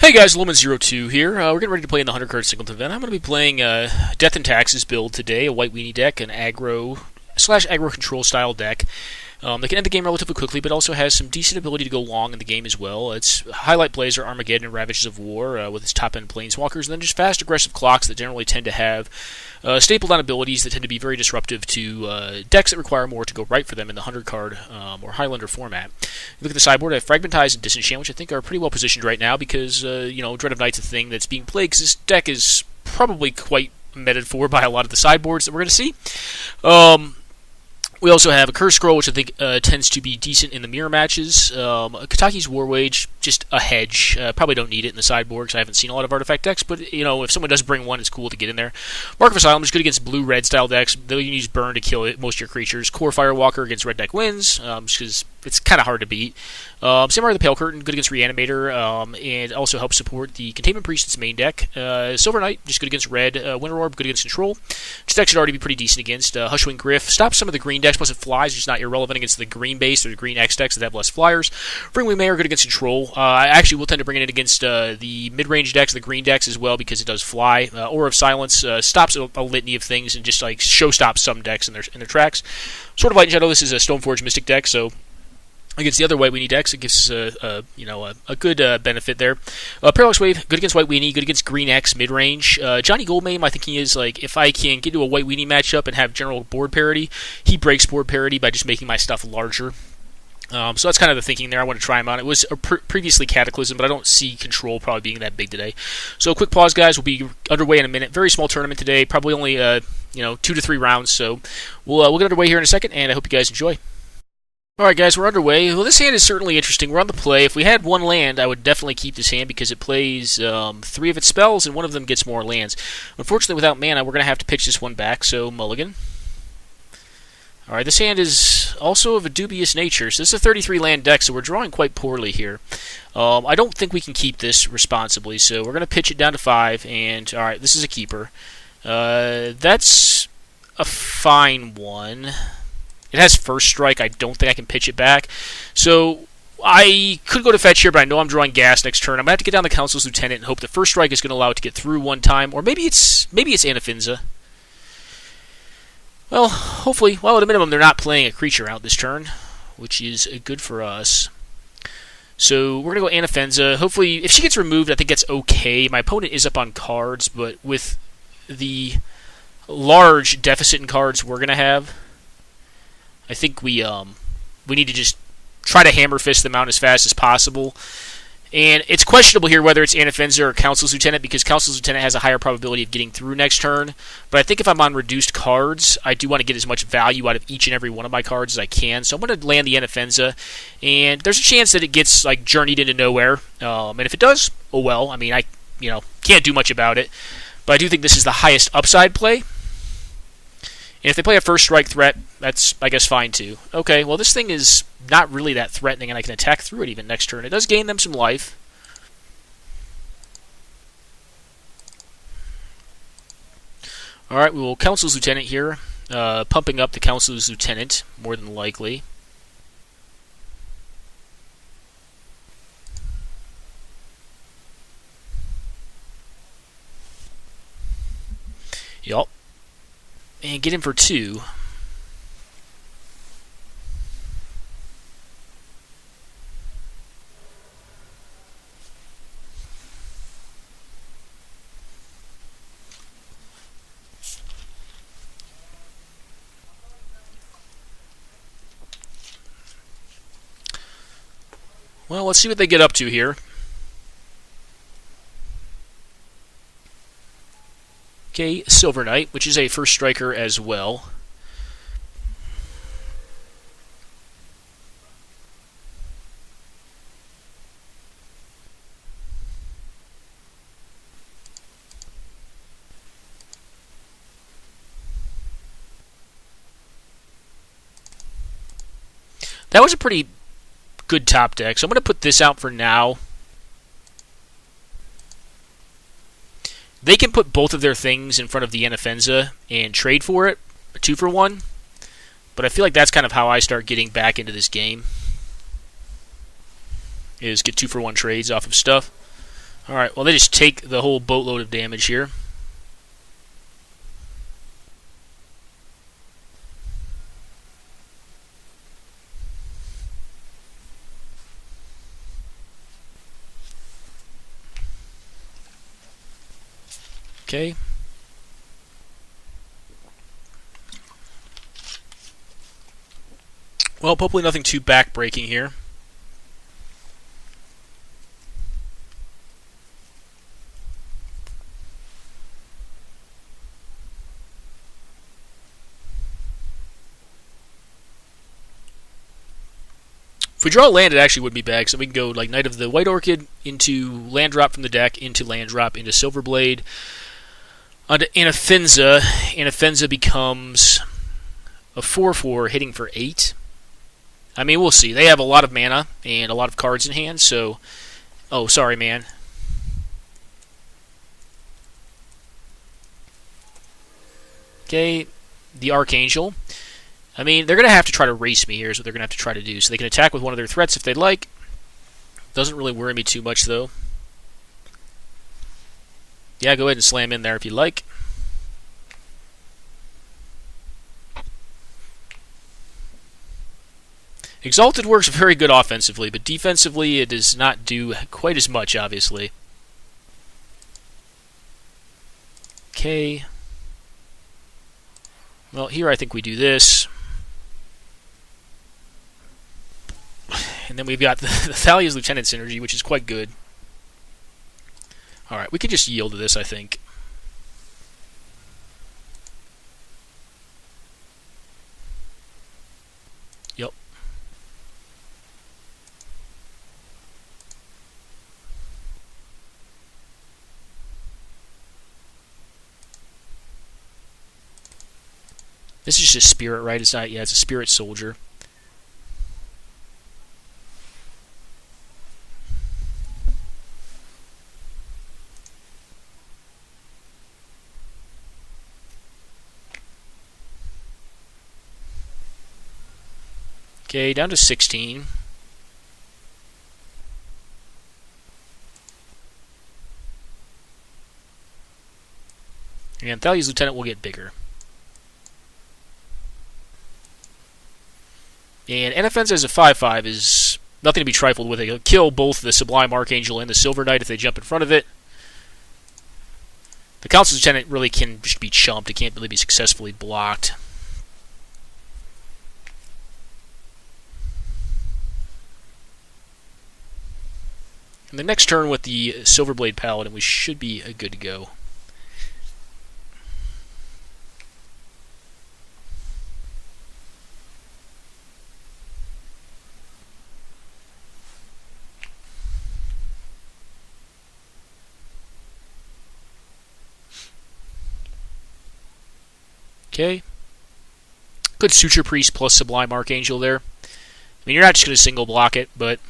Hey guys, Loman02 here. We're getting ready to play in the 100 card Singleton event. I'm going to be playing Death and Taxes build today, a white weenie deck, an aggro/aggro control style deck. They can end the game relatively quickly, but also has some decent ability to go long in the game as well. Its highlight plays are Armageddon and Ravages of War with its top-end Planeswalkers, and then just fast, aggressive clocks that generally tend to have stapled on abilities that tend to be very disruptive to decks that require more to go right for them in the 100 card or Highlander format. Look at the sideboard, I have Fragmentize and Disenchant, which I think are pretty well positioned right now because, Dread of Night's a thing that's being played because this deck is probably quite meted for by a lot of the sideboards that we're going to see. We also have a Curse Scroll, which I think tends to be decent in the mirror matches. Kataki's War Wage, just a hedge. Probably don't need it in the sideboard because I haven't seen a lot of artifact decks, but if someone does bring one, it's cool to get in there. Mark of Asylum is good against blue-red style decks, though you can use Burn to kill most of your creatures. Core Firewalker against red deck wins, because it's kind of hard to beat. Samurai of the Pale Curtain, good against Reanimator, and also helps support the Containment Priest's main deck. Silver Knight, just good against red. Winter Orb, good against Control. This deck should already be pretty decent against. Hushwing Griff stops some of the green decks, plus it flies, just not irrelevant against the green base or the green X decks that have less flyers. Ringwing Mayor, good against Control. I actually will tend to bring it in against the mid-range decks, the green decks as well, because it does fly. Aura of Silence stops a litany of things and just like show-stops some decks in their tracks. Sword of Light and Shadow, this is a Stoneforge Mystic deck, so against the other White Weenie decks, it gives a good benefit there. Parallax Wave, good against White Weenie, good against Green X, mid-range. Johnny Goldmame, I think he is, if I can get to a White Weenie matchup and have general board parity, he breaks board parity by just making my stuff larger. So that's kind of the thinking there. I want to try him on. It was previously Cataclysm, but I don't see Control probably being that big today. So quick pause, guys. We'll be underway in a minute. Very small tournament today, probably only 2 to 3 rounds. So we'll get underway here in a second, and I hope you guys enjoy. Alright guys, we're underway. Well, this hand is certainly interesting. We're on the play. If we had one land, I would definitely keep this hand because it plays 3 of its spells and one of them gets more lands. Unfortunately, without mana, we're going to have to pitch this one back, so mulligan. Alright, this hand is also of a dubious nature. So this is a 33 land deck, so we're drawing quite poorly here. I don't think we can keep this responsibly, so we're going to pitch it down to 5, and alright, this is a keeper. That's a fine one. It has first strike. I don't think I can pitch it back. So I could go to fetch here, but I know I'm drawing gas next turn. I'm going to have to get down the Council's Lieutenant and hope the first strike is going to allow it to get through one time. Or maybe it's Anafinza. Well, hopefully, at a minimum, they're not playing a creature out this turn, which is good for us. So we're going to go Anafinza. Hopefully, if she gets removed, I think that's okay. My opponent is up on cards, but with the large deficit in cards we're going to have, I think we need to just try to hammer fist them out as fast as possible. And it's questionable here whether it's Anafinza or Council's Lieutenant because Council's Lieutenant has a higher probability of getting through next turn. But I think if I'm on reduced cards, I do want to get as much value out of each and every one of my cards as I can. So I'm going to land the Anafinza. And there's a chance that it gets journeyed into nowhere. And if it does, oh well. I mean, I can't do much about it. But I do think this is the highest upside play. And if they play a first strike threat, that's, I guess, fine too. Okay, well this thing is not really that threatening, and I can attack through it even next turn. It does gain them some life. Alright, we will Council's Lieutenant here. Pumping up the Council's Lieutenant, more than likely. Yup. And get him for 2. Well, let's see what they get up to here. Okay, Silver Knight, which is a first striker as well. That was a pretty good top deck, so I'm going to put this out for now. They can put both of their things in front of the Anafinza and trade for it, a 2-for-1. But I feel like that's kind of how I start getting back into this game. Is get 2-for-1 trades off of stuff. Alright, well they just take the whole boatload of damage here. Okay. Well, hopefully nothing too back-breaking here. If we draw a land, it actually would be bad, so we can go like Knight of the White Orchid into land drop from the deck, into land drop, into Silverblade, onto Anafenza. Anafenza becomes a 4/4 hitting for 8. I mean, we'll see. They have a lot of mana and a lot of cards in hand, so... Oh, sorry, man. Okay, the Archangel. I mean, they're going to have to try to race me here is what they're going to have to try to do. So they can attack with one of their threats if they'd like. Doesn't really worry me too much, though. Yeah, go ahead and slam in there if you like. Exalted works very good offensively, but defensively it does not do quite as much, obviously. Okay. Well, here I think we do this. And then we've got the Thalia's Lieutenant synergy, which is quite good. Alright, we can just yield to this, I think. Yep. This is just a spirit, right? It's not, yeah, it's a spirit soldier. Okay, down to 16. And Thalia's Lieutenant will get bigger. And Anafenza as a 5/5 is nothing to be trifled with. It'll kill both the Sublime Archangel and the Silver Knight if they jump in front of it. The Council's Lieutenant really can just be chumped. It can't really be successfully blocked. And the next turn with the Silverblade Paladin, we should be good to go. Okay. Good Suture Priest plus Sublime Archangel there. I mean, you're not just going to single block it, but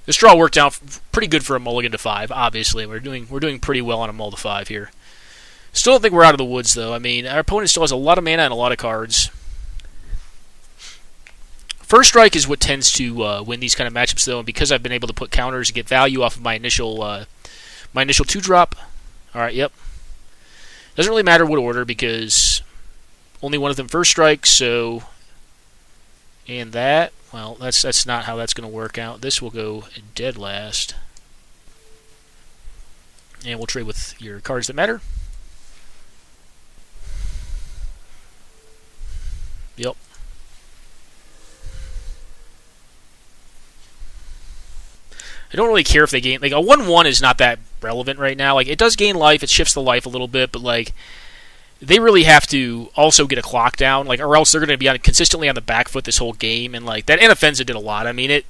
this draw worked out pretty good for a mulligan to 5. Obviously, we're doing pretty well on a mull to 5 here. Still don't think we're out of the woods though. I mean, our opponent still has a lot of mana and a lot of cards. First Strike is what tends to win these kind of matchups though, and because I've been able to put counters and get value off of my initial 2-drop. All right, yep. Doesn't really matter what order because only one of them first strikes, so... And that, well, that's not how that's going to work out. This will go dead last. And we'll trade with your cards that matter. Yep. I don't really care if they gain... Like, a 1/1 is not that relevant right now. Like, it does gain life, it shifts the life a little bit, but, like, they really have to also get a clock down, like, or else they're going to be consistently on the back foot this whole game, and, like, that Anafenza did a lot. I mean, it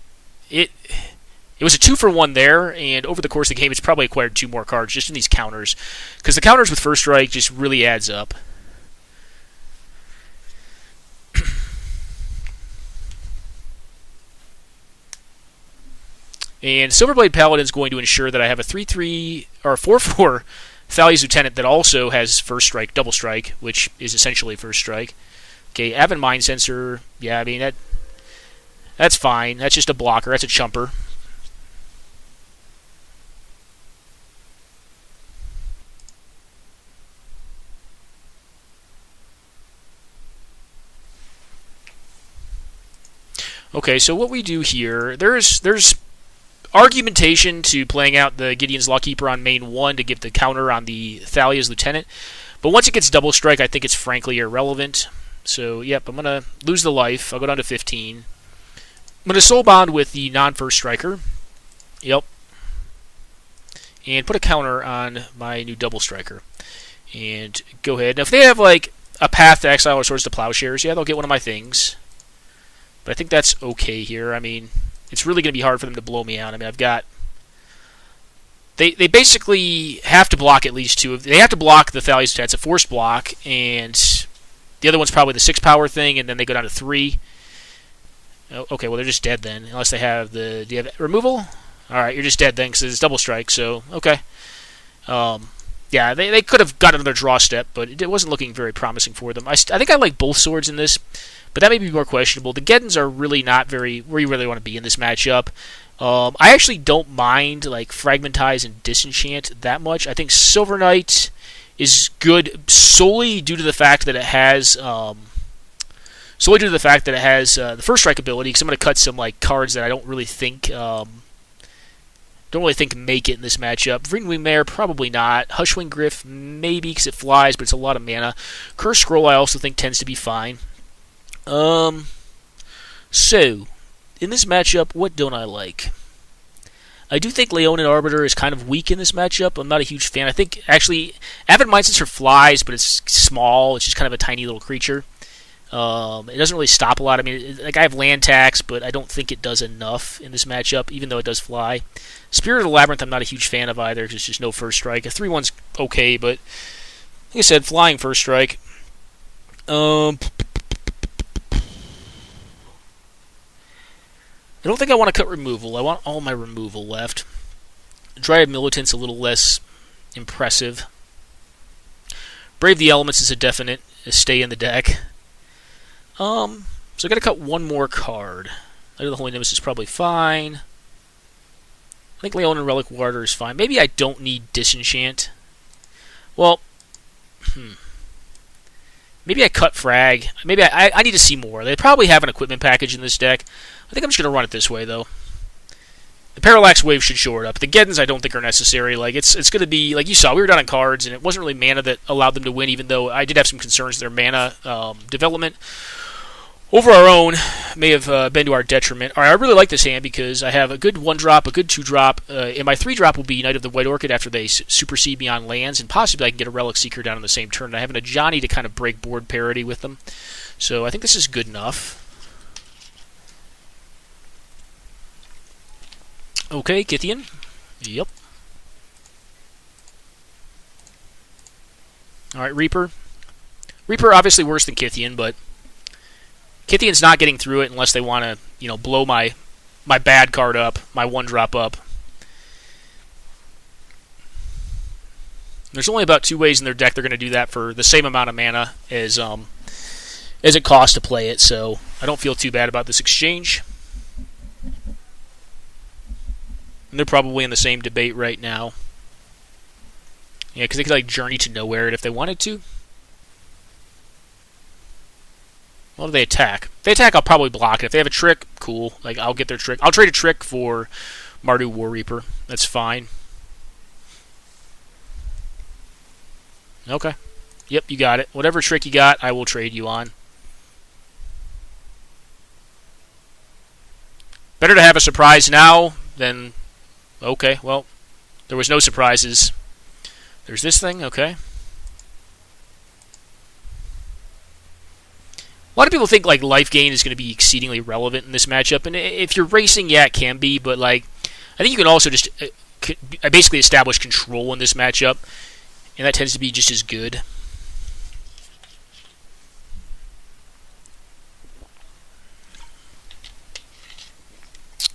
was a 2-for-1 there, and over the course of the game, it's probably acquired 2 more cards just in these counters, because the counters with First Strike just really adds up. And Silverblade Paladin is going to ensure that I have a 3/3 or a 4/4 Thalia's Lieutenant that also has First Strike, Double Strike, which is essentially First Strike. Okay, Avid Mind Sensor, yeah, I mean that's fine. That's just a blocker. That's a chumper. Okay, so what we do here, there's argumentation to playing out the Gideon's Lawkeeper on main 1 to give the counter on the Thalia's Lieutenant. But once it gets double strike, I think it's frankly irrelevant. So, yep, I'm going to lose the life. I'll go down to 15. I'm going to soul bond with the non-first striker. Yep. And put a counter on my new double striker. And go ahead. Now, if they have, like, a path to exile or Swords to Plowshares, yeah, they'll get one of my things. But I think that's okay here. I mean, it's really going to be hard for them to blow me out. I mean, I've got... They basically have to block at least 2 of... They have to block the Thalia's Lieutenant. It's a forced block, and the other one's probably the 6-power thing, and then they go down to 3. Oh, okay, well, they're just dead then, unless they have the... Do you have removal? Alright, you're just dead then, because it's double strike, so, okay. Yeah, they could have got another draw step, but it wasn't looking very promising for them. I think I like both swords in this, but that may be more questionable. The Geddons are really not very where you really want to be in this matchup. I actually don't mind like Fragmentize and Disenchant that much. I think Silver Knight is good solely due to the fact that it has the first strike ability. Because I'm going to cut some like cards that I don't really think make it in this matchup. Vreen Mare, probably not. Hushwing Griff, maybe because it flies, but it's a lot of mana. Curse Scroll, I also think tends to be fine. So, in this matchup, what don't I like? I do think Leonin Arbiter is kind of weak in this matchup. I'm not a huge fan. I think, actually, Avid Mindsetzer flies, but it's small. It's just kind of a tiny little creature. It doesn't really stop a lot. I mean, like I have land tax, but I don't think it does enough in this matchup, even though it does fly. Spirit of the Labyrinth, I'm not a huge fan of either, because it's just no first strike. A 3/1's okay, but like I said, flying first strike. I don't think I want to cut removal. I want all my removal left. Dryad Militant's a little less impressive. Brave the Elements is a definite stay in the deck. So I gotta cut one more card. Under the Holy Nimbus is probably fine. I think Leonin Relic Warder is fine. Maybe I don't need Disenchant. Well, maybe I cut Frag. Maybe I need to see more. They probably have an equipment package in this deck. I think I'm just gonna run it this way though. The Parallax Wave should shore it up. The Geddons I don't think are necessary. Like it's gonna be like you saw. We were down on cards, and it wasn't really mana that allowed them to win. Even though I did have some concerns with their mana development over our own may have been to our detriment. All right, I really like this hand because I have a good 1-drop, a good 2-drop, and my 3-drop will be Knight of the White Orchid after they supersede me on lands, and possibly I can get a Relic Seeker down on the same turn. And I have an Ajani to kind of break board parity with them. So I think this is good enough. Okay, Kythian. Yep. Alright, Reaper. Reaper obviously worse than Kythian, but Kythian's not getting through it unless they want to, blow my bad card up, my 1-drop up. There's only about 2 ways in their deck they're going to do that for the same amount of mana as it costs to play it, so I don't feel too bad about this exchange. And they're probably in the same debate right now. Yeah, because they could like Journey to Nowhere it if they wanted to. Well, if they attack. If they attack, I'll probably block it. If they have a trick, cool. Like, I'll get their trick. I'll trade a trick for Mardu War Reaper. That's fine. Okay. Yep, you got it. Whatever trick you got, I will trade you on. Better to have a surprise now than... Okay, well, there was no surprises. There's this thing, okay. A lot of people think like life gain is going to be exceedingly relevant in this matchup, and if you're racing, yeah, it can be, but like I think you can also just basically establish control in this matchup, and that tends to be just as good.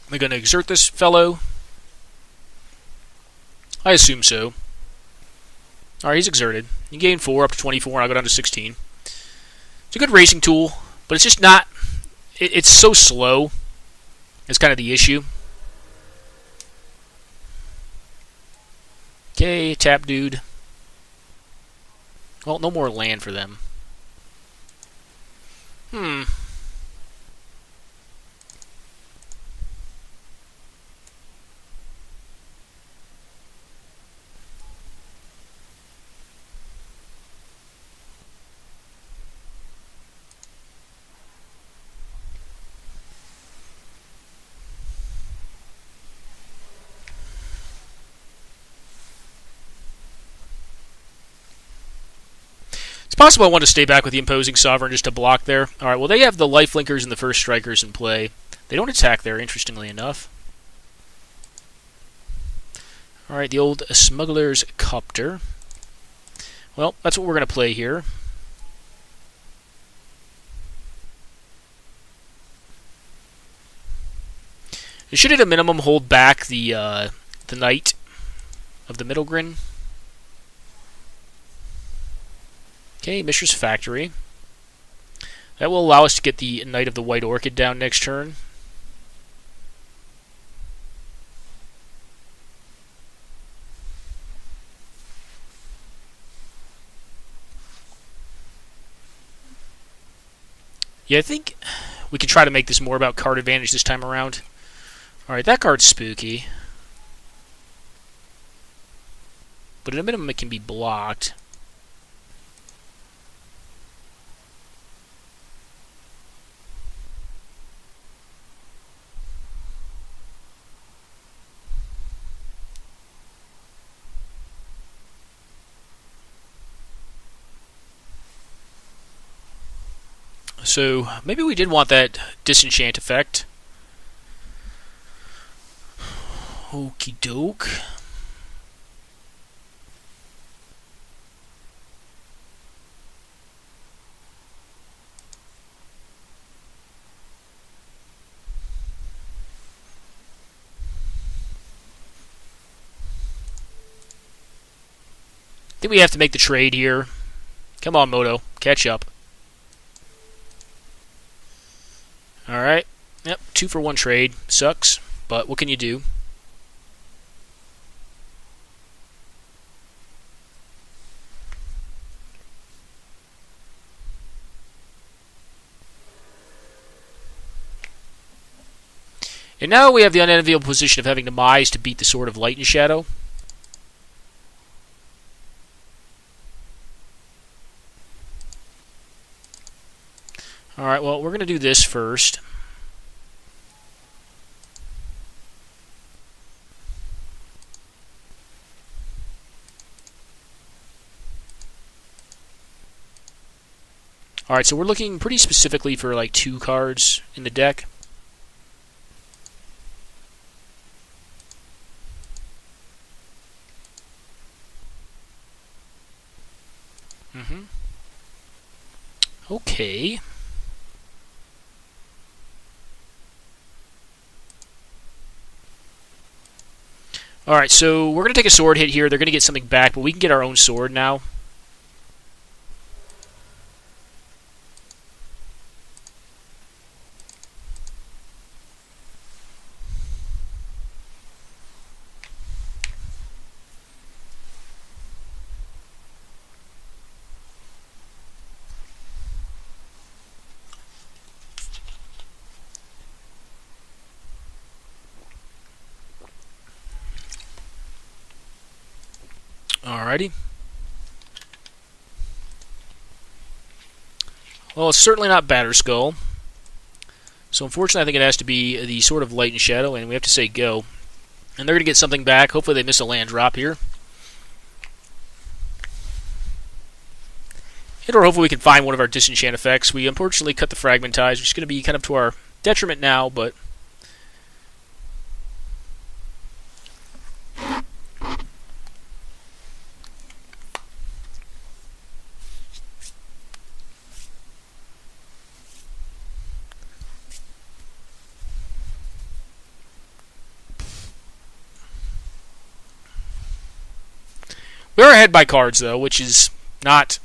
Am I going to exert this fellow? I assume so. Alright, he's exerted. You gain 4 up to 24, and I'll go down to 16. It's a good racing tool, but it's just not... It's so slow. That's kind of the issue. Okay, tap dude. Well, no more land for them. possible I want to stay back with the Imposing Sovereign just to block there. Alright, well, they have the Lifelinkers and the First Strikers in play. They don't attack there, interestingly enough. Alright, the old Smuggler's Copter. Well, that's what we're going to play here. It should, at a minimum, hold back the Knight of the Midrange. Okay, Mishra's Factory. That will allow us to get the Knight of the White Orchid down next turn. Yeah, I think we could try to make this more about card advantage this time around. Alright, that card's spooky. But at a minimum, it can be blocked. So, maybe we did want that disenchant effect. Okie doke. I think we have to make the trade here. Come on, Moto. Catch up. Alright. Yep, 2-for-1 trade. Sucks, but what can you do? And now we have the unenviable position of having Demise to beat the Sword of Light and Shadow. Alright, well, we're going to do this first. Alright, so we're looking pretty specifically for like 2 cards in the deck. Okay. Alright, so we're going to take a sword hit here. They're going to get something back, but we can get our own sword now. Alrighty. Well, it's certainly not Batterskull. So unfortunately, I think it has to be the Sword of Light and Shadow, and we have to say go. And they're going to get something back. Hopefully they miss a land drop here. Or hopefully we can find one of our disenchant effects. We unfortunately cut the Fragmentize, which is going to be kind of to our detriment now, but... we are ahead by cards, though, which is not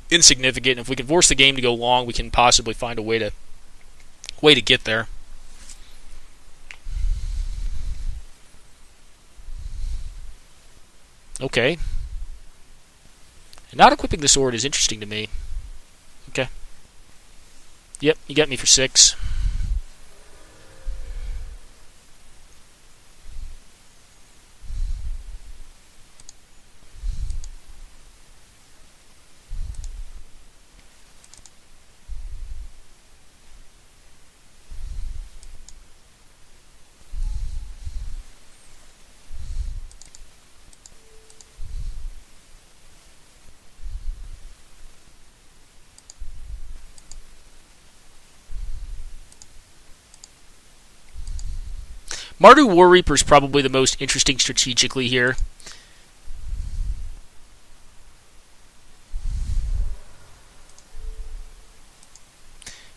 insignificant. If we can force the game to go long, we can possibly find a way to get there. Okay. And not equipping the sword is interesting to me. Okay. Yep, you got me for 6. Mardu War Reaper is probably the most interesting strategically here.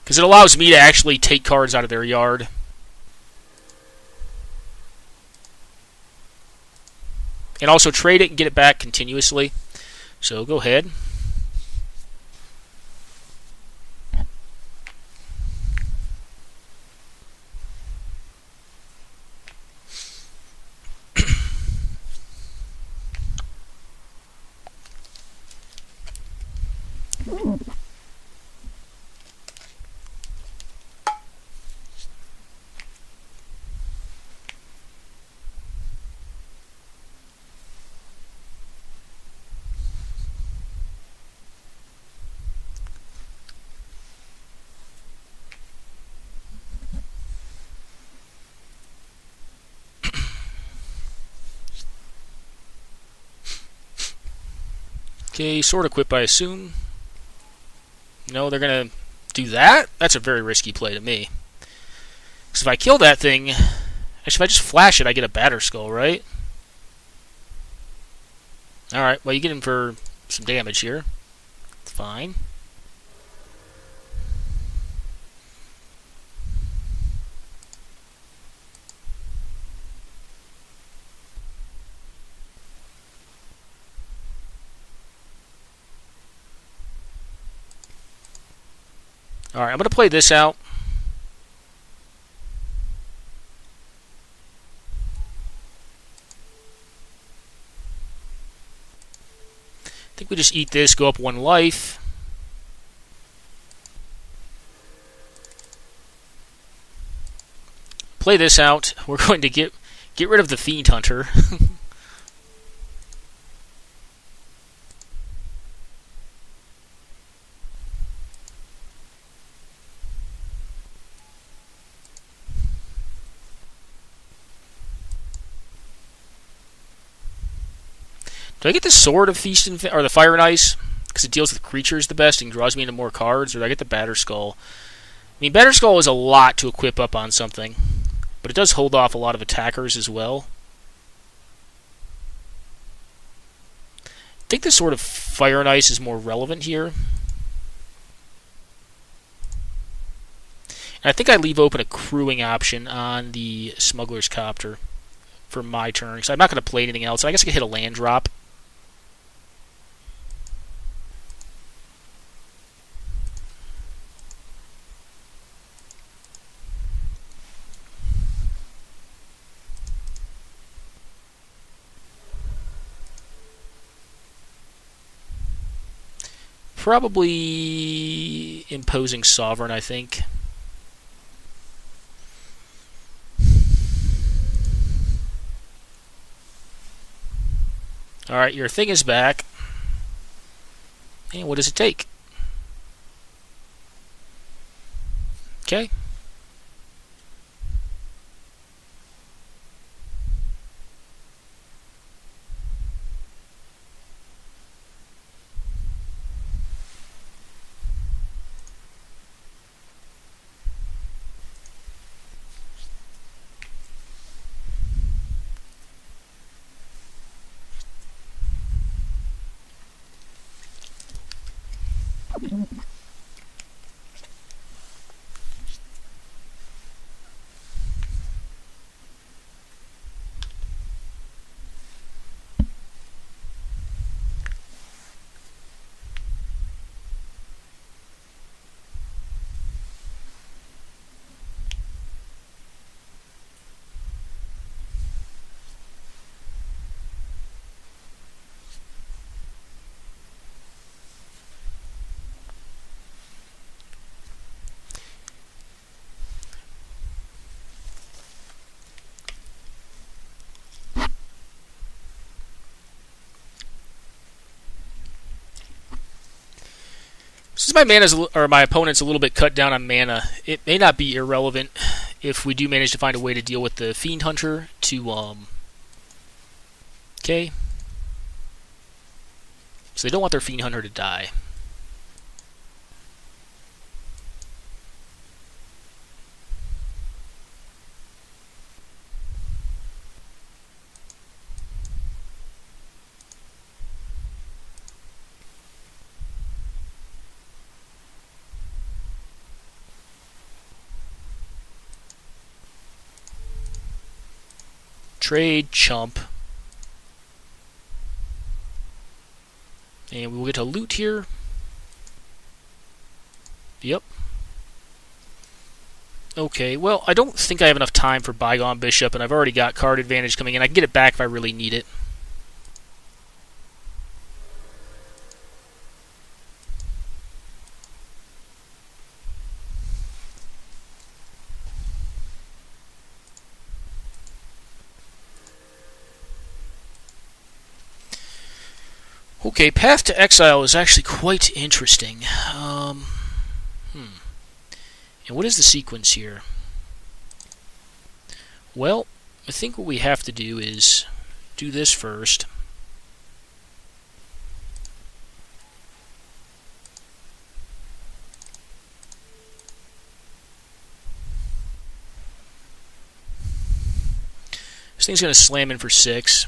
Because it allows me to actually take cards out of their yard. And also trade it and get it back continuously. So go ahead. Okay, sword equip, I assume. No, they're going to do that? That's a very risky play to me. Because if I kill that thing... Actually, if I just flash it, I get a batter skull, right? Alright, well, you get him for some damage here. It's fine. Alright, I'm going to play this out. I think we just eat this, go up 1 life. Play this out. We're going to get rid of the Fiend Hunter. Do I get the Sword of Feast and or the Fire and Ice because it deals with creatures the best and draws me into more cards, or do I get the Batter Skull? I mean, Batter Skull is a lot to equip up on something, but it does hold off a lot of attackers as well. I think the Sword of Fire and Ice is more relevant here. And I think I leave open a crewing option on the Smuggler's Copter for my turn, so I'm not going to play anything else. I guess I could hit a land drop. Probably Imposing Sovereign, I think. Alright, your thing is back. And what does it take? Okay. Since my mana's or my opponent's a little bit cut down on mana, it may not be irrelevant if we do manage to find a way to deal with the Fiend Hunter to okay. So they don't want their Fiend Hunter to die. trade, chump. And we will get to loot here. Yep. Okay, well, I don't think I have enough time for Bygone Bishop, and I've already got card advantage coming in. I can get it back if I really need it. Okay, Path to Exile is actually quite interesting. And what is the sequence here? Well, I think what we have to do is do this first. This thing's going to slam in for 6.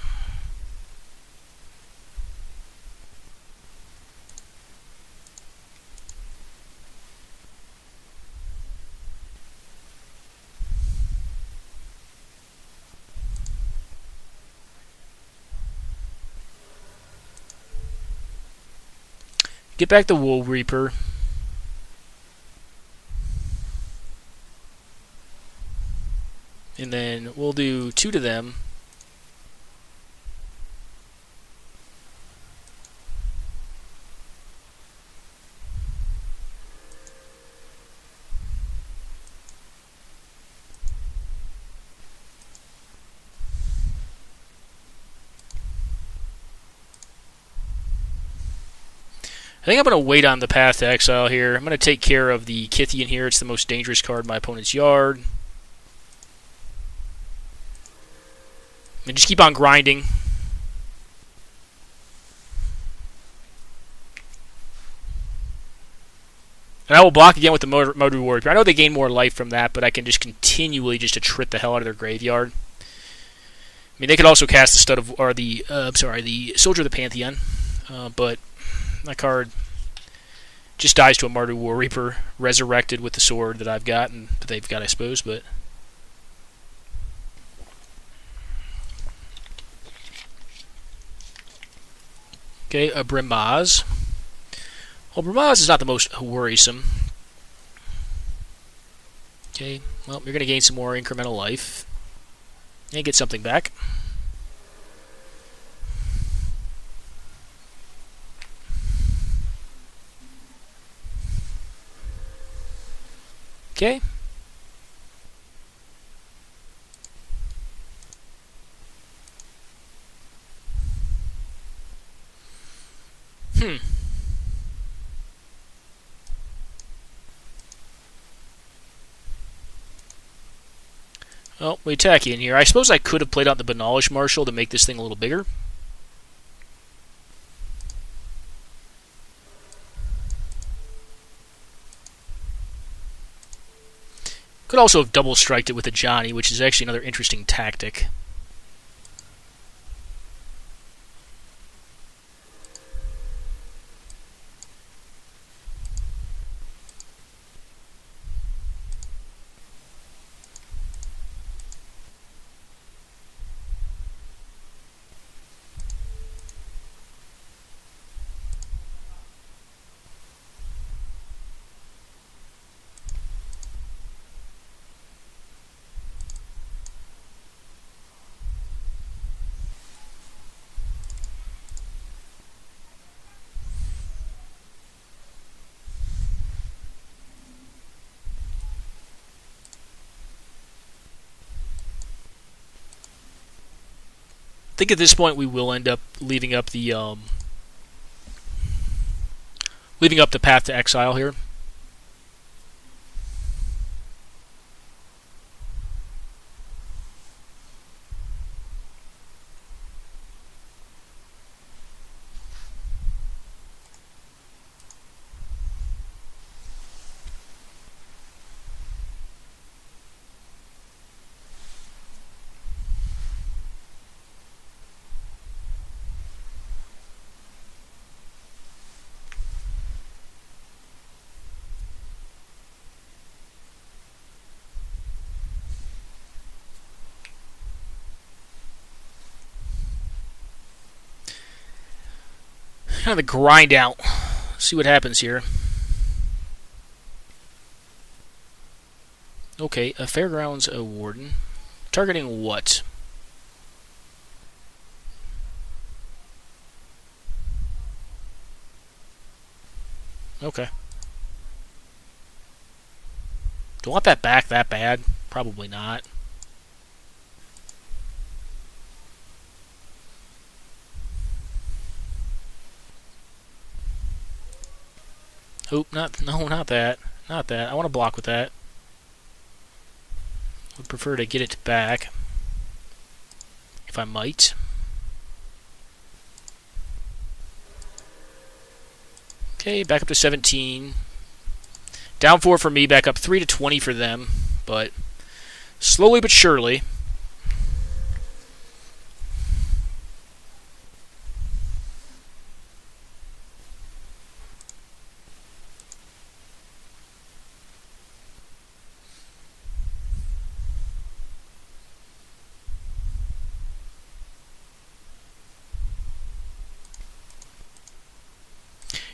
Get back the Wool Reaper. And then we'll do 2 to them. I think I'm going to wait on the Path to Exile here. I'm going to take care of the Kithian here. It's the most dangerous card in my opponent's yard. And just keep on grinding. And I will block again with the Motor Warrior. I know they gain more life from that, but I can just continually just attrit the hell out of their graveyard. I mean, they could also cast the Stud of, or the Soldier of the Pantheon, but that card just dies to a Mardu War Reaper, resurrected with the sword that I've got, and that they've got, I suppose, but... Okay, a Brimaz. Well, Brimaz is not the most worrisome. Okay, well, you're going to gain some more incremental life. And get something back. Okay. Well, we attack in here. I suppose I could have played out the Banalish Marshal to make this thing a little bigger. Could also have double striked it with a Johnny, which is actually another interesting tactic. I think at this point we will end up leaving up the Path to Exile here. kind of the grind out. See what happens here. Okay, a Fairgrounds Warden. Targeting what? Okay. Do I want that back that bad? Probably not. Oop, not that. Not that. I want to block with that. Would prefer to get it back. If I might. Okay, back up to 17. Down 4 for me, back up 3 to 20 for them. But slowly but surely.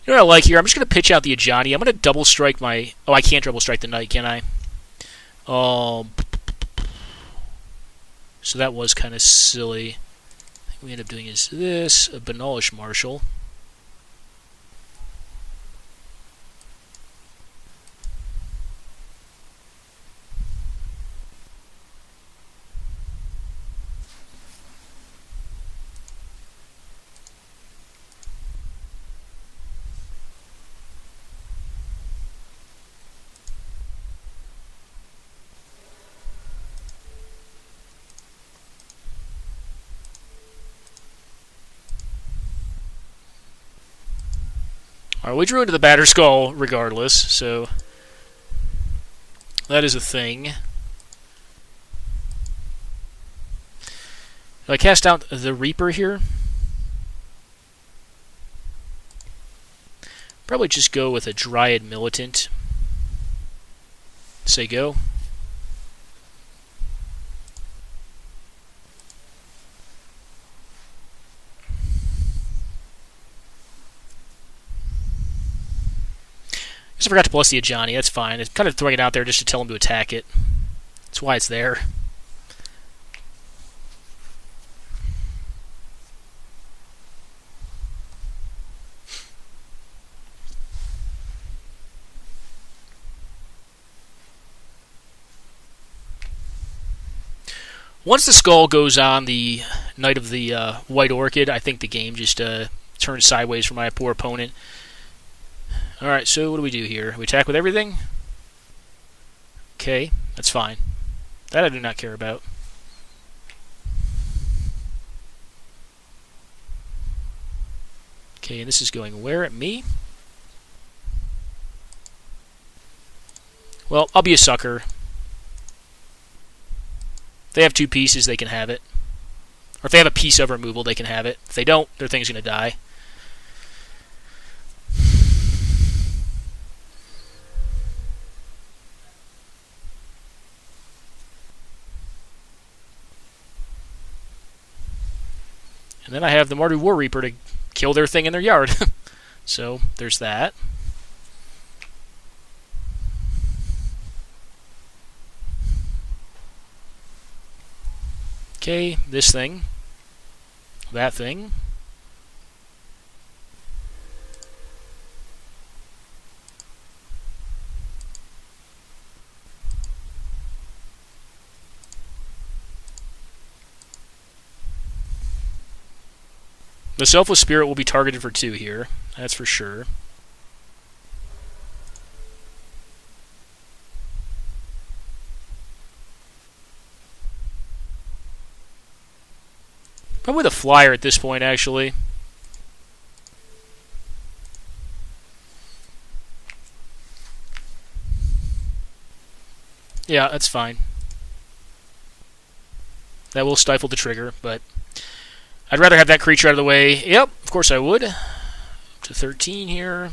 You know what I like here? I'm just going to pitch out the Ajani. I'm going to double strike my... Oh, I can't double strike the Knight, can I? So that was kind of silly. I think we end up doing is this, a Banalish Marshal. Alright, we drew into the Batter Skull regardless, so that is a thing. Do I cast out the Reaper here? Probably just go with a Dryad Militant. Say go. I forgot to plus the Ajani. That's fine. It's kind of throwing it out there just to tell him to attack it. That's why it's there. Once the skull goes on the Knight of the White Orchid, I think the game just turns sideways for my poor opponent. Alright, so what do we do here? We attack with everything? Okay, that's fine. That I do not care about. Okay, and this is going where at me? Well, I'll be a sucker. If they have 2 pieces, they can have it. Or if they have a piece of removal, they can have it. If they don't, their thing's going to die. And then I have the Mardu War Reaper to kill their thing in their yard. So, there's that. Okay, this thing. That thing. The Selfless Spirit will be targeted for 2 here. That's for sure. Probably the Flyer at this point, actually. Yeah, that's fine. That will stifle the trigger, but I'd rather have that creature out of the way. Yep, of course I would. Up to 13 here.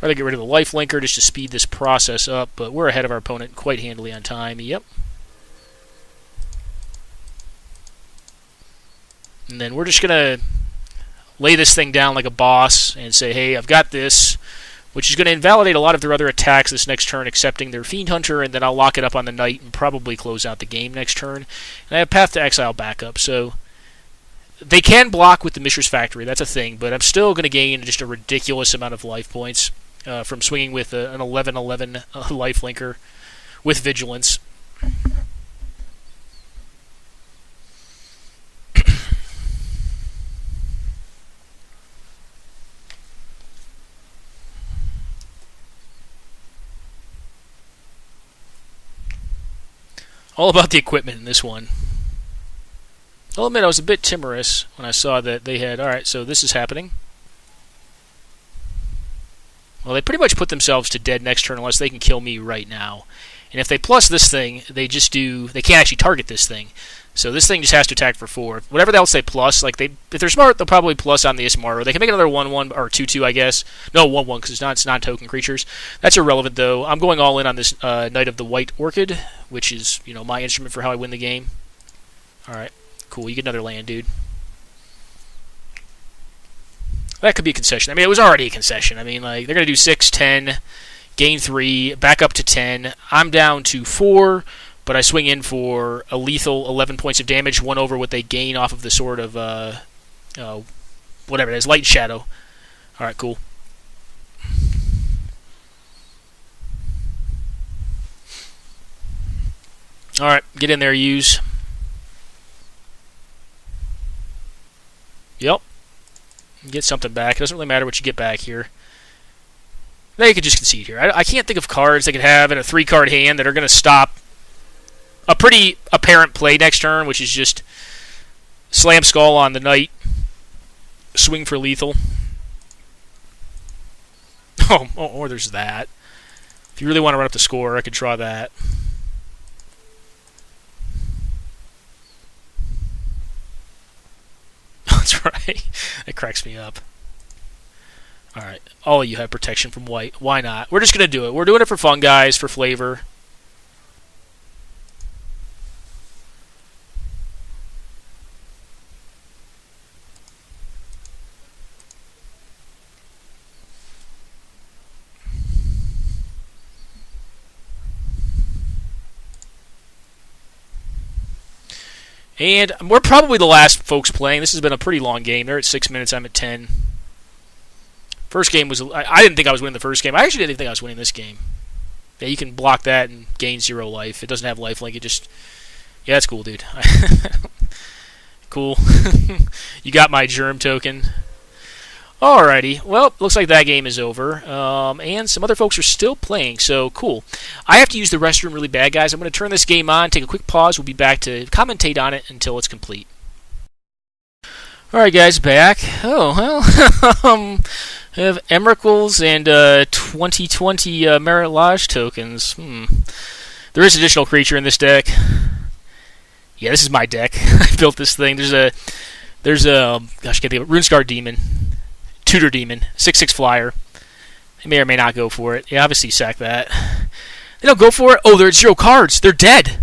Rather get rid of the life linker just to speed this process up, but we're ahead of our opponent quite handily on time. Yep. And then we're just going to lay this thing down like a boss and say, hey, I've got this, which is going to invalidate a lot of their other attacks this next turn, excepting their Fiend Hunter, and then I'll lock it up on the Knight and probably close out the game next turn. And I have Path to Exile backup, so they can block with the Mishra's Factory, that's a thing, but I'm still going to gain just a ridiculous amount of life points from swinging with an 11/11 life linker with Vigilance. All about the equipment in this one. I'll admit I was a bit timorous when I saw that they had, alright, so this is happening. Well, they pretty much put themselves to dead next turn unless they can kill me right now. And if they plus this thing, they can't actually target this thing. So this thing just has to attack for 4. Whatever else they plus, like if they're smart, they'll probably plus on the Ismar. Or they can make another 1/1 or 2/2, I guess. No, 1/1 because it's non-token creatures. That's irrelevant though. I'm going all in on this Knight of the White Orchid, which is my instrument for how I win the game. All right, cool. You get another land, dude. That could be a concession. I mean, it was already a concession. I mean, like they're gonna do 6, 10, gain 3, back up to 10. I'm down to 4. But I swing in for a lethal 11 points of damage, 1 over what they gain off of the sort of, whatever it is, Light and Shadow. Alright, cool. Alright, get in there, use. Yep. Get something back. It doesn't really matter what you get back here. They could just concede here. I can't think of cards they could have in a 3-card hand that are going to stop a pretty apparent play next turn, which is just Slam Skull on the Knight, swing for lethal. Or there's that. If you really want to run up the score, I could draw that. That's right. That cracks me up. Alright, all of you have protection from white. Why not? We're just going to do it. We're doing it for fun, guys, for flavor. And we're probably the last folks playing. This has been a pretty long game. They're at 6 minutes. I'm at 10. First game was... I didn't think I was winning the first game. I actually didn't think I was winning this game. Yeah, you can block that and gain 0 life. It doesn't have lifelink. It just... Yeah, that's cool, dude. Cool. You got my germ token. Alrighty, well, looks like that game is over, and some other folks are still playing, so cool. I have to use the restroom really bad, guys. I'm going to turn this game on, take a quick pause. We'll be back to commentate on it until it's complete. Alright, guys, back. Oh, well, I have Emeralds and 2020 Merit Lodge tokens. There is an additional creature in this deck. Yeah, this is my deck. I built this thing. There's a gosh, I can't think of it. RuneScar Demon. Tutor Demon, 6/6 flyer. They may or may not go for it. Yeah, obviously sack that. They don't go for it. Oh, they're at 0 cards. They're dead.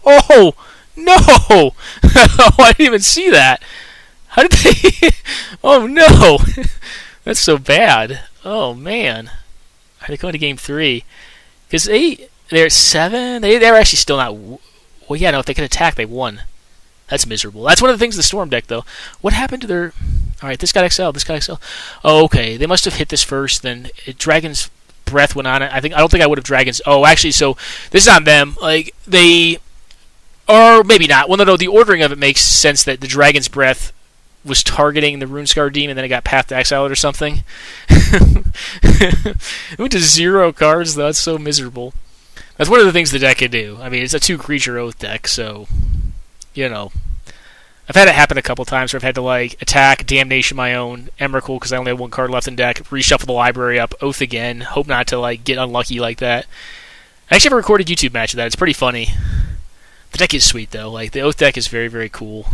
Oh no! Oh, I didn't even see that. How did they? Oh no! That's so bad. Oh man. Are they going to game 3? Because they're at 7. They're actually still not. Well, yeah, no. If they can attack, they won. That's miserable. That's one of the things in the Storm deck, though. What happened to their... Alright, this got XL, this got XL. Oh, okay. They must have hit this first, then Dragon's Breath went on it. I don't think I would have Dragon's... Oh, actually, so this is on them. Like, they... Or maybe not. Well, no, the ordering of it makes sense that the Dragon's Breath was targeting the RuneScar Demon, and then it got Path to Exile or something. It went to 0 cards, though. That's so miserable. That's one of the things the deck can do. I mean, it's a 2-creature Oath deck, so... You know, I've had it happen a couple times where I've had to, like, attack, Damnation my own, Emrakul because I only have 1 card left in deck, reshuffle the library up, Oath again, hope not to, like, get unlucky like that. I actually have a recorded YouTube match of that. It's pretty funny. The deck is sweet, though. Like, the Oath deck is very, very cool.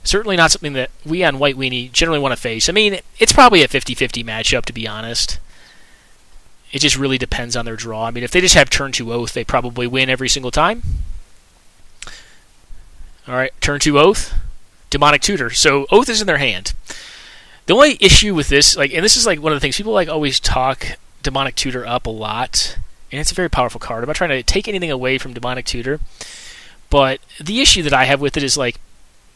Certainly not something that we on White Weenie generally want to face. I mean, it's probably a 50-50 matchup, to be honest. It just really depends on their draw. I mean, if they just have turn 2 Oath, they probably win every single time. Alright, turn 2 Oath, Demonic Tutor. So Oath is in their hand. The only issue with this, and this is one of the things, people always talk Demonic Tutor up a lot, and it's a very powerful card. I'm not trying to take anything away from Demonic Tutor, but the issue that I have with it is, if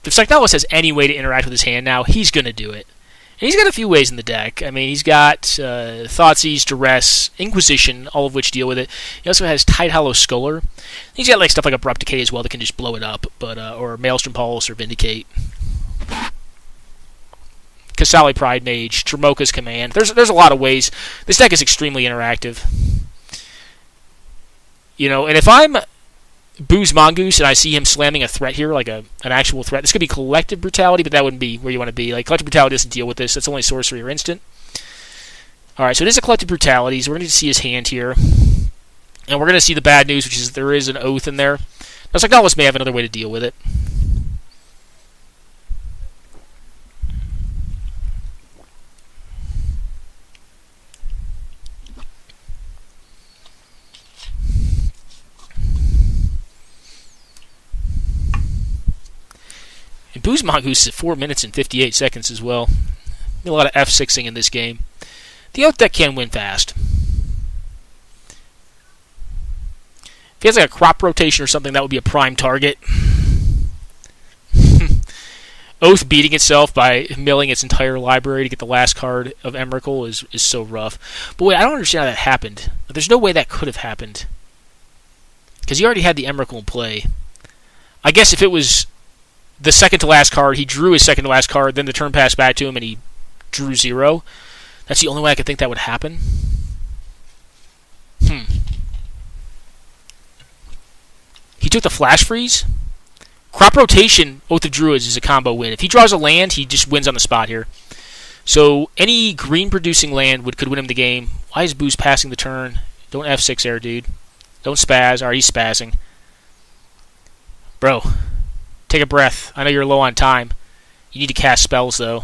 Psychnologist has any way to interact with his hand now, he's going to do it. And he's got a few ways in the deck. I mean, he's got Thoughtseize, Duress, Inquisition, all of which deal with it. He also has Tidehollow Sculler. He's got stuff like Abrupt Decay as well that can just blow it up, or Maelstrom Pulse or Vindicate. Kasali Pride Mage, Dromoka's Command. There's a lot of ways. This deck is extremely interactive. And if I'm Booze Mongoose and I see him slamming a threat here, an actual threat, this could be Collective Brutality, but that wouldn't be where you want to be. Collective Brutality doesn't deal with this. That's only sorcery or instant. Alright, so it is a Collective Brutality, so we're going to see his hand here. And we're going to see the bad news, which is there is an Oath in there. Now, Psychnologist may have another way to deal with it. And Booze Mongoose is at 4 minutes and 58 seconds as well. A lot of F6ing in this game. The Oath deck can win fast. If he has a crop rotation or something, that would be a prime target. Oath beating itself by milling its entire library to get the last card of Emrakul is so rough. But wait, I don't understand how that happened. There's no way that could have happened. Because he already had the Emrakul in play. I guess if it was the second to last card, he drew his second to last card, then the turn passed back to him and he drew 0. That's the only way I could think that would happen. He took the Flash Freeze. Crop Rotation, Oath of Druids is a combo win. If he draws a land, he just wins on the spot here. So any green-producing land could win him the game. Why is Booze passing the turn? Don't F6 air, dude. Don't spaz. Alright, he's spazzing. Bro, take a breath. I know you're low on time. You need to cast spells, though.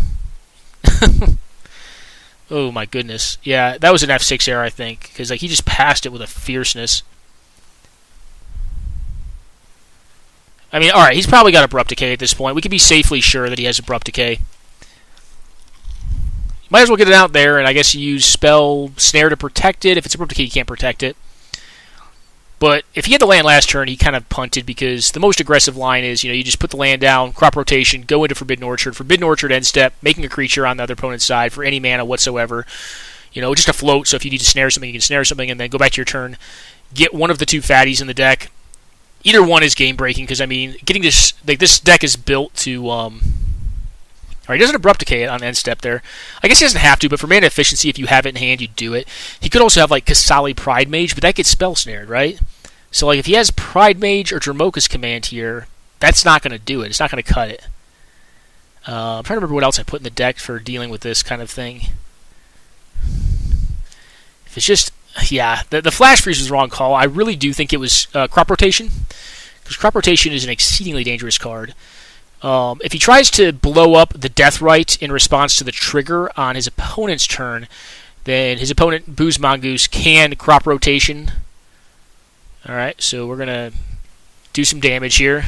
Oh, my goodness. Yeah, that was an F6 error, I think. Because he just passed it with a fierceness. I mean, alright, he's probably got Abrupt Decay at this point. We can be safely sure that he has Abrupt Decay. Might as well get it out there, and I guess you use Spell Snare to protect it. If it's Abrupt Decay, you can't protect it. But if he had the land last turn, he kind of punted, because the most aggressive line is, you just put the land down, Crop Rotation, go into Forbidden Orchard end step, making a creature on the other opponent's side for any mana whatsoever. Just a float, so if you need to snare something, you can snare something, and then go back to your turn. Get one of the 2 fatties in the deck. Either one is game-breaking, because, I mean, getting this deck is built to, Alright, he doesn't Abrupt Decay on end step there. I guess he doesn't have to, but for mana efficiency, if you have it in hand, you do it. He could also have, Kasali Pride Mage, but that gets spell snared, right? So, if he has Pride Mage or Dromoka's Command here, that's not going to do it. It's not going to cut it. I'm trying to remember what else I put in the deck for dealing with this kind of thing. If it's just... Yeah, the Flash Freeze was the wrong call. I really do think it was Crop Rotation, because Crop Rotation is an exceedingly dangerous card. If he tries to blow up the Deathrite in response to the trigger on his opponent's turn, then his opponent, Booze Mongoose, can Crop Rotation. Alright, so we're going to do some damage here.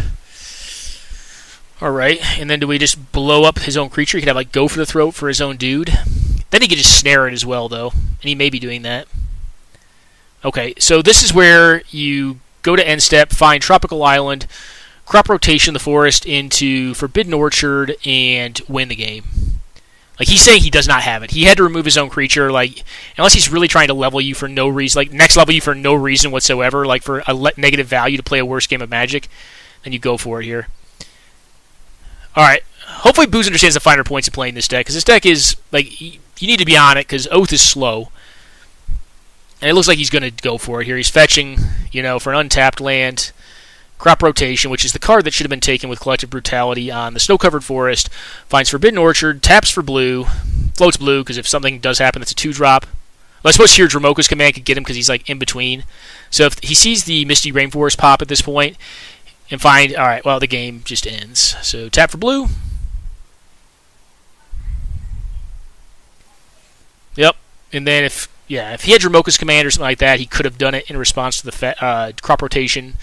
Alright, and then do we just blow up his own creature? He could have, Go for the Throat for his own dude. Then he could just snare it as well, though, and he may be doing that. Okay, so this is where you go to end step, find Tropical Island, Crop Rotation the forest into Forbidden Orchard, and win the game. He's saying he does not have it. He had to remove his own creature, unless he's really trying to level you for no reason, next level you for no reason whatsoever, for a negative value to play a worse game of Magic, then you go for it here. Alright, hopefully Booze understands the finer points of playing this deck, because this deck is, you need to be on it, because Oath is slow. And it looks like he's going to go for it here. He's fetching, for an untapped land, Crop Rotation, which is the card that should have been taken with Collective Brutality on the Snow-Covered Forest. Finds Forbidden Orchard, taps for blue, floats blue, because if something does happen, it's a 2-drop. Well, I suppose here Dromoka's Command could get him because he's, in between. So if he sees the Misty Rainforest pop at this point, and find, alright, well, the game just ends. So tap for blue, Yep. And then if he had Dromoka's command or something like that, he could have done it in response to the crop rotation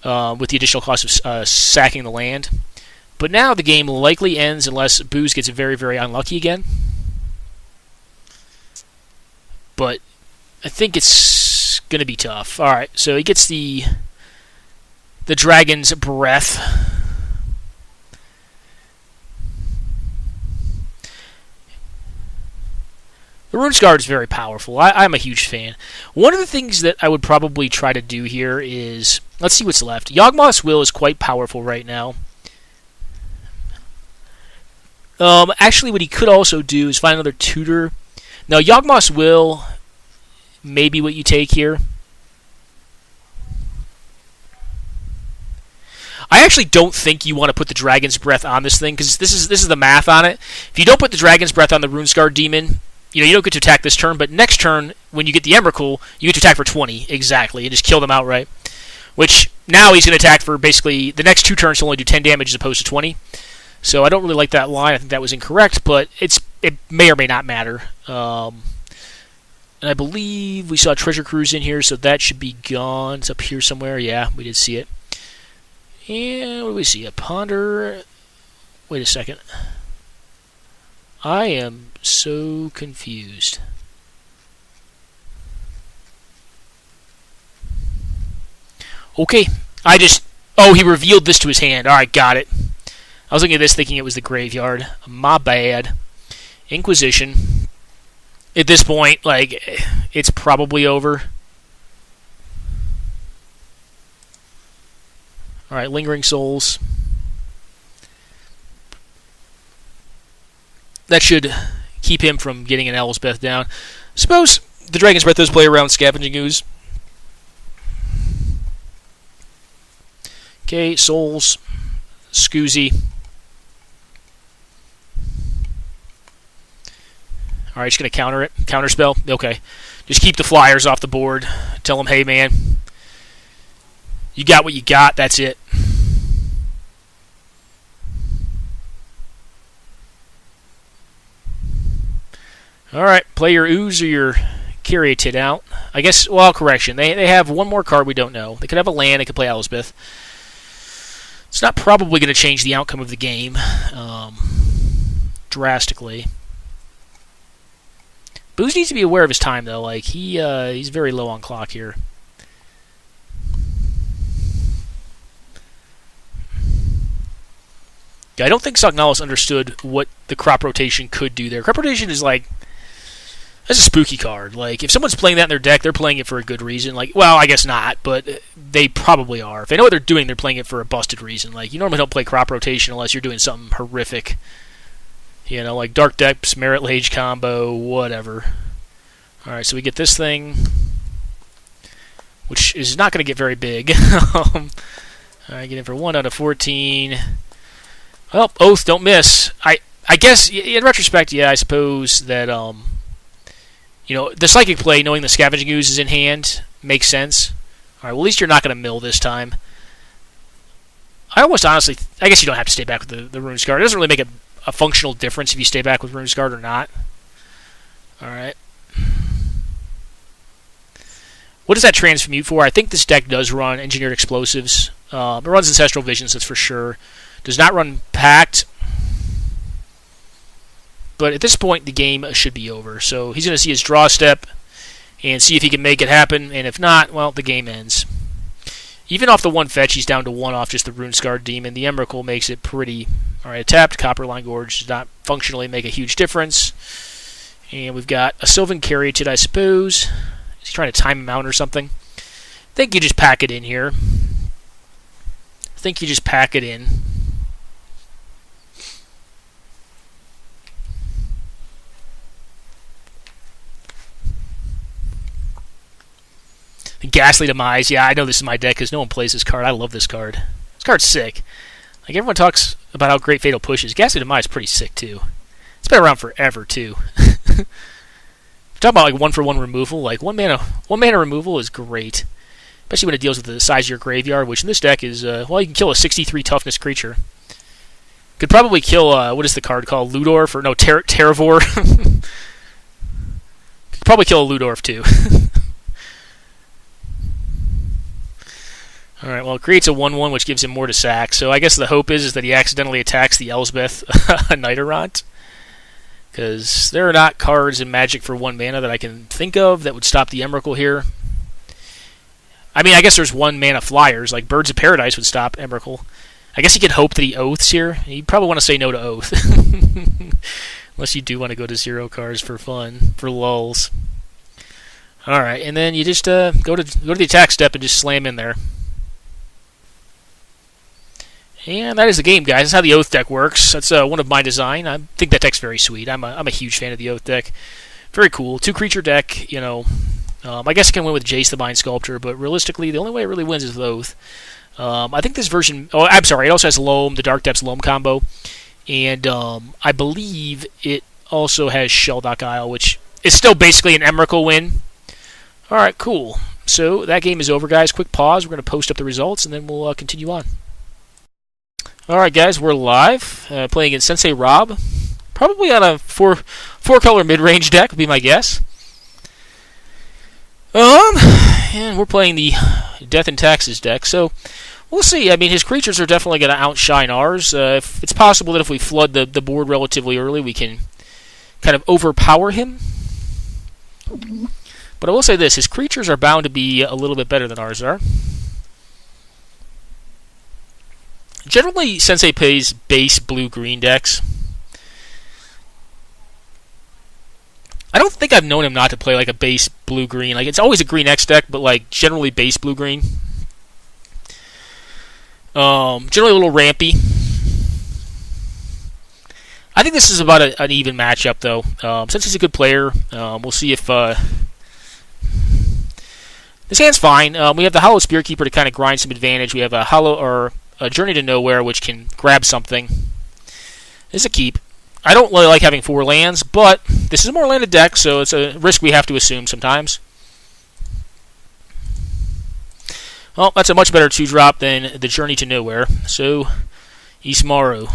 with the additional cost of sacking the land. But now the game likely ends unless Booze gets very, very unlucky again. But I think it's going to be tough. All right, so he gets the Dragon's Breath. The Rune Scar is very powerful. I'm a huge fan. One of the things that I would probably try to do here is... Let's see what's left. Yawgmoth's Will is quite powerful right now. Actually, what he could also do is find another tutor. Now, Yawgmoth's Will may be what you take here. I actually don't think you want to put the Dragon's Breath on this thing, because this is the math on it. If you don't put the Dragon's Breath on the Rune Scar Demon, you don't get to attack this turn, but next turn, when you get the Emrakul, you get to attack for 20, exactly, and just kill them outright. Which, now he's going to attack for basically, the next 2 turns to only do 10 damage as opposed to 20. So I don't really like that line. I think that was incorrect, but it may or may not matter. And I believe we saw Treasure Cruise in here, so that should be gone. It's up here somewhere. Yeah, we did see it. And what do we see? A Ponder. Wait a second. I am so confused. Okay, he revealed this to his hand. Alright, got it. I was looking at this thinking it was the graveyard. My bad. Inquisition. At this point, it's probably over. Alright, Lingering Souls. That should keep him from getting an Elspeth down. Suppose the Dragon's Breath does play around Scavenging Ooze. Okay, Souls. Scoozy. Alright, just going to counter it. Counterspell. Okay. Just keep the flyers off the board. Tell them, hey, man. You got what you got. That's it. Alright, play your Ooze or your Caryatid out. I guess, well, correction. They have one more card we don't know. They could have a land. They could play Elspeth. It's not probably going to change the outcome of the game drastically. Booze needs to be aware of his time, though. He's very low on clock here. Yeah, I don't think Sognalis understood what the crop rotation could do there. Crop rotation is that's a spooky card. If someone's playing that in their deck, they're playing it for a good reason. Well, I guess not, but they probably are. If they know what they're doing, they're playing it for a busted reason. You normally don't play crop rotation unless you're doing something horrific. Like Dark Depths, Merit Lage combo, whatever. Alright, so we get this thing, which is not going to get very big. Alright, get in for 1 out of 14. Well, Oath, don't miss. I guess, in retrospect, yeah, I suppose that, the Psychic play, knowing the Scavenging Ooze is in hand, makes sense. Alright, well, at least you're not going to mill this time. I almost honestly, I guess you don't have to stay back with the Rune Scar. It doesn't really make a functional difference if you stay back with Rune Scar or not. Alright. What does that transmute for? I think this deck does run Engineered Explosives. It runs Ancestral Visions, that's for sure. Does not run Pact. But at this point, the game should be over. So he's going to see his draw step and see if he can make it happen. And if not, well, the game ends. Even off the 1 fetch, he's down to 1 off just the Rune Scar Demon. The Emrakul makes it pretty... Alright, tapped. Copperline Gorge does not functionally make a huge difference. And we've got a Sylvan Caryatid, I suppose. Is he trying to time him out or something? I think you just pack it in here. Ghastly Demise. Yeah, I know this is my deck because no one plays this card. I love this card. This card's sick. Everyone talks about how great Fatal Push is. Ghastly Demise is pretty sick, too. It's been around forever, too. Talk about 1-for-1 removal. 1 mana removal is great. Especially when it deals with the size of your graveyard, which in this deck is, you can kill a 63 toughness creature. Could probably kill, what is the card called? Ludor? No, Terravor. Probably kill a Ludorf too. Alright, well, it creates a 1-1, which gives him more to sack. So I guess the hope is that he accidentally attacks the Elsbeth Nighterant. Because there are not cards in Magic for 1 mana that I can think of that would stop the Emrakul here. I mean, I guess there's 1 mana flyers, like Birds of Paradise would stop Emrakul. I guess he could hope that he Oaths here. You probably want to say no to Oath. Unless you do want to go to 0 cards for fun, for lulz. Alright, and then you just go to the attack step and just slam in there. And that is the game, guys. That's how the Oath deck works. That's one of my design. I think that deck's very sweet. I'm a huge fan of the Oath deck. Very cool. 2-creature deck, you know. I guess it can win with Jace the Mind Sculptor, but realistically, the only way it really wins is with Oath. I think this version... Oh, I'm sorry. It also has Loam, the Dark Depths Loam combo. And I believe it also has Shelldock Isle, which is still basically an Emrakul win. Alright, cool. So that game is over, guys. Quick pause. We're going to post up the results, and then we'll continue on. Alright, guys. We're live. Playing against Sensei Rob. Probably on a four-color mid-range deck, would be my guess. And we're playing the Death and Taxes deck, so we'll see. I mean, his creatures are definitely going to outshine ours. If it's possible that if we flood the board relatively early, we can kind of overpower him. But I will say this, his creatures are bound to be a little bit better than ours are. Generally, Sensei plays base blue-green decks. I don't think I've known him not to play like a base blue-green. Like, it's always a green X deck, but like generally base blue-green. Generally a little rampy. I think this is about an even matchup, though. Since he's a good player, we'll see if this hand's fine. We have the Hollow Spearkeeper to kind of grind some advantage. We have a Journey to Nowhere, which can grab something. This is a keep. I don't really like having 4 lands, but this is a more landed deck, so it's a risk we have to assume sometimes. Well, that's a much better 2-drop than the Journey to Nowhere. So, Ismaru.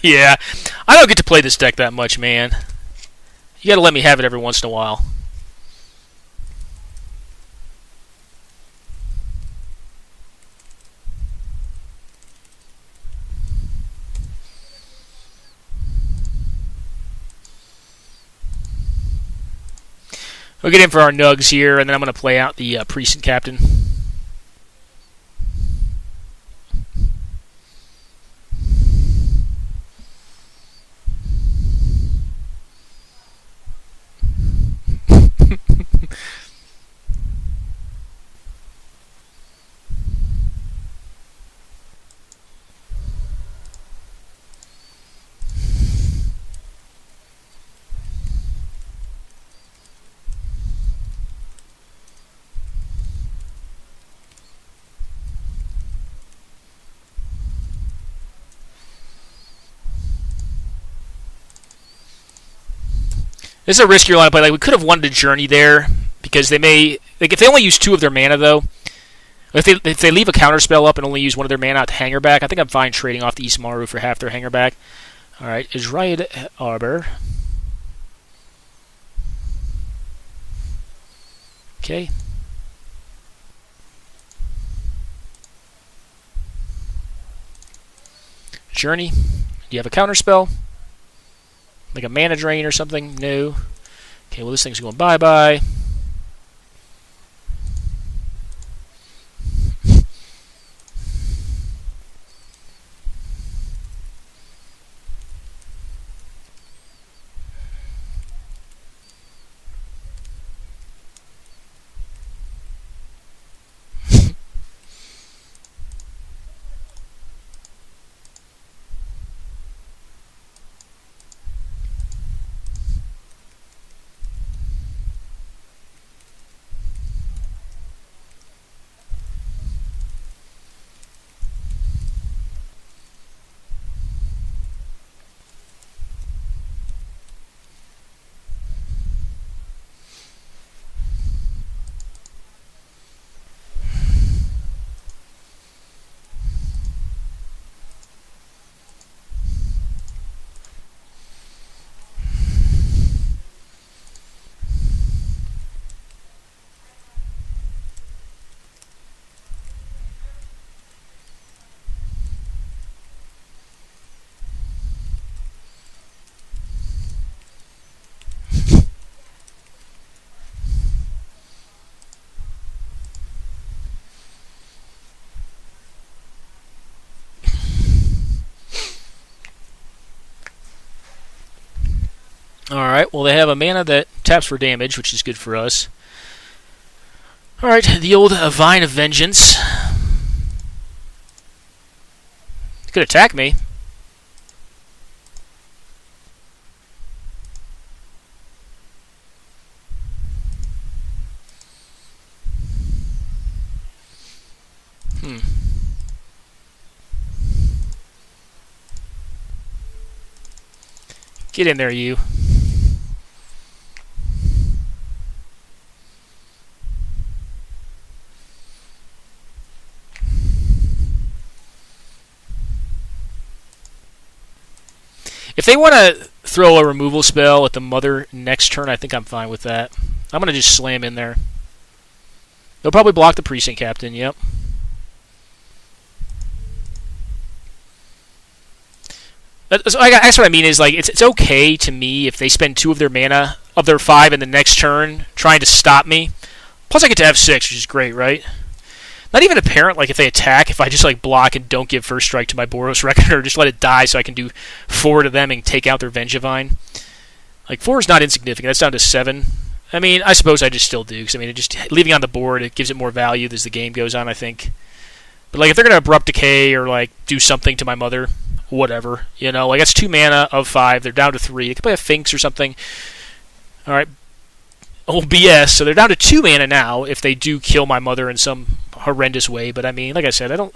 Yeah, I don't get to play this deck that much, man. You gotta let me have it every once in a while. We'll get in for our nugs here, and then I'm going to play out the Precinct Captain. This is a riskier line of play. Like, we could have wanted a Journey there, because they may... Like, if they only use 2 of their mana, though... If they leave a counterspell up and only use 1 of their mana to hanger back, I think I'm fine trading off the Ismaru for half their hanger back. Alright, Israel Arbor. Okay. Journey. Do you have a counterspell? Like a mana drain or something? No. Okay, well, this thing's going bye-bye. Alright, well they have a mana that taps for damage, which is good for us. Alright, the old Vine of Vengeance. Could attack me. Get in there, you. If they want to throw a removal spell at the mother next turn, I think I'm fine with that. I'm going to just slam in there. They'll probably block the Precinct Captain, yep. That's what I mean is, like, it's okay to me if they spend 2 of their mana, of their 5 in the next turn, trying to stop me. Plus I get to have 6, which is great, right? Not even apparent, like, if they attack, if I just, like, block and don't give first strike to my Boros Reckoner, just let it die so I can do 4 to them and take out their Vengevine. Like, 4 is not insignificant. That's down to 7. I mean, I suppose I just still do, because, I mean, it just leaving on the board, it gives it more value as the game goes on, I think. But, like, if they're going to Abrupt Decay or, like, do something to my mother, whatever, you know, like, that's 2 mana of 5. They're down to 3. They could play a Finks or something. Alright. Oh, BS. So they're down to 2 mana now if they do kill my mother in some horrendous way. But, I mean, like I said, I don't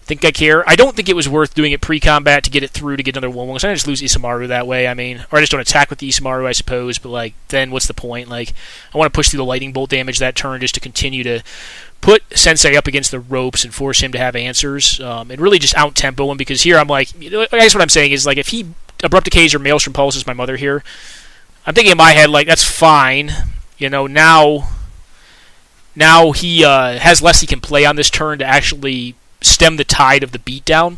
think I care. I don't think it was worth doing it pre-combat to get it through to get another 1/1. So I just lose Isamaru that way, I mean. Or I just don't attack with the Isamaru, I suppose. But, like, then what's the point? Like, I want to push through the Lightning Bolt damage that turn just to continue to put Sensei up against the ropes and force him to have answers. And really just out-tempo him. Because here I'm like, you know, I guess what I'm saying is, like, if he Abrupt Decays or Maelstrom Pulses my mother here, I'm thinking in my head, like, that's fine. You know, now he has less he can play on this turn to actually stem the tide of the beatdown.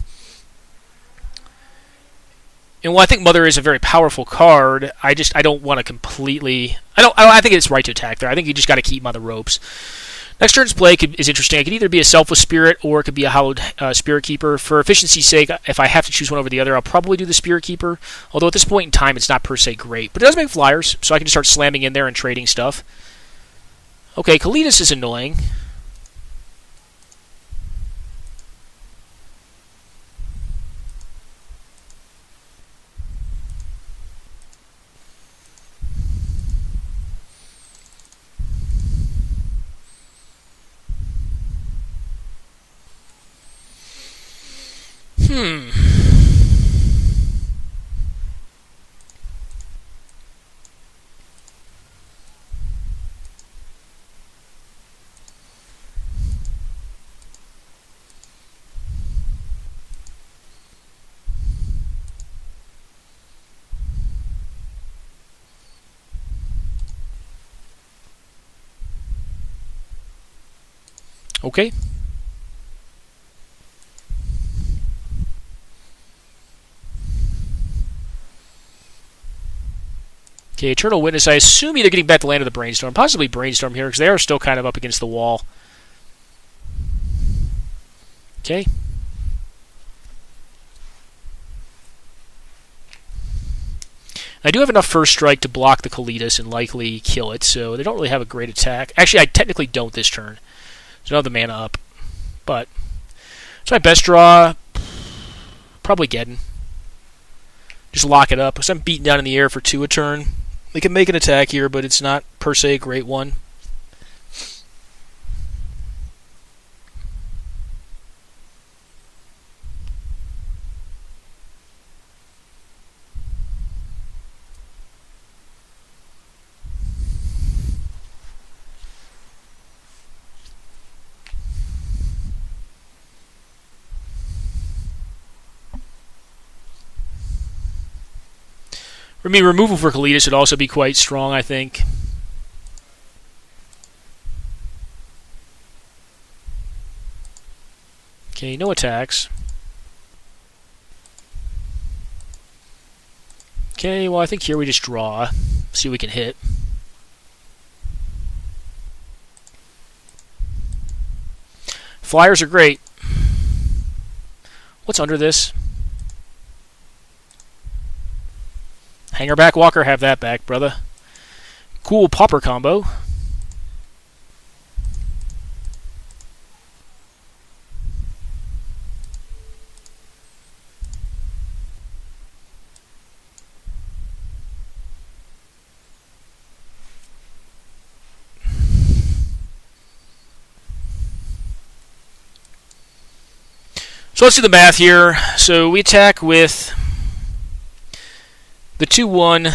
And while I think Mother is a very powerful card, I don't want to completely. I think it's right to attack there. I think you just got to keep him on the ropes. Next turn's play is interesting. It could either be a Selfless Spirit or it could be a Hallowed Spirit Keeper. For efficiency's sake, if I have to choose one over the other, I'll probably do the Spirit Keeper. Although at this point in time, it's not per se great. But it does make flyers, so I can just start slamming in there and trading stuff. Okay, Kalitas is annoying. Okay. Okay, Eternal Witness. I assume either getting back to Land of the Brainstorm, possibly Brainstorm here, because they are still kind of up against the wall. Okay. I do have enough first strike to block the Kalitas and likely kill it, so they don't really have a great attack. Actually, I technically don't this turn. So I don't have the mana up. But it's my best draw. Probably Geddon. Just lock it up. Because I'm beaten down in the air for 2 a turn. They can make an attack here, but it's not per se a great one. I mean, removal for Kalitas would also be quite strong, I think. Okay, no attacks. Okay, well, I think here we just draw. See what we can hit. Flyers are great. What's under this? Hanger back, Walker, have that back, brother. Cool Pauper combo. So let's do the math here. So we attack with the 2-1.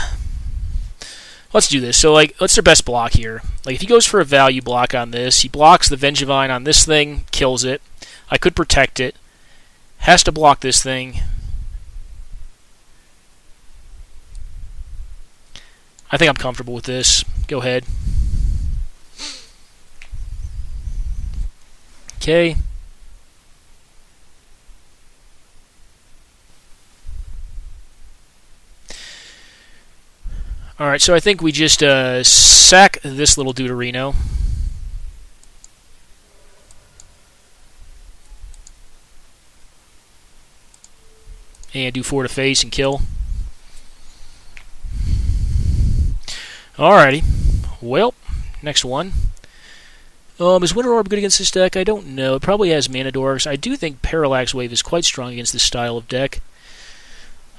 Let's do this. So what's their best block here? Like if he goes for a value block on this, he blocks the Vengevine on this thing, kills it. I could protect it. Has to block this thing. I think I'm comfortable with this. Go ahead. Okay. Alright, so I think we just sack this little Deuterino. And do 4 to face and kill. Alrighty. Well, next one. Is Winter Orb good against this deck? I don't know. It probably has Mana Dorks. I do think Parallax Wave is quite strong against this style of deck.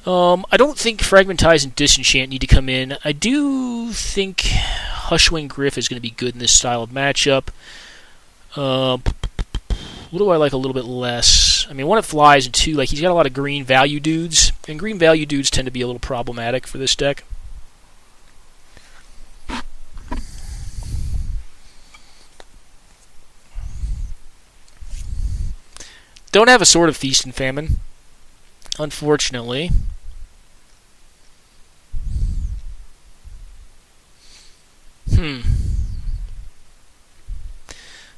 I don't think Fragmentize and Disenchant need to come in. I do think Hushwing Griff is going to be good in this style of matchup. What do I like a little bit less? I mean, 1, it flies, and 2, he's got a lot of green value dudes, and green value dudes tend to be a little problematic for this deck. Don't have a Sword of Feast and Famine, unfortunately.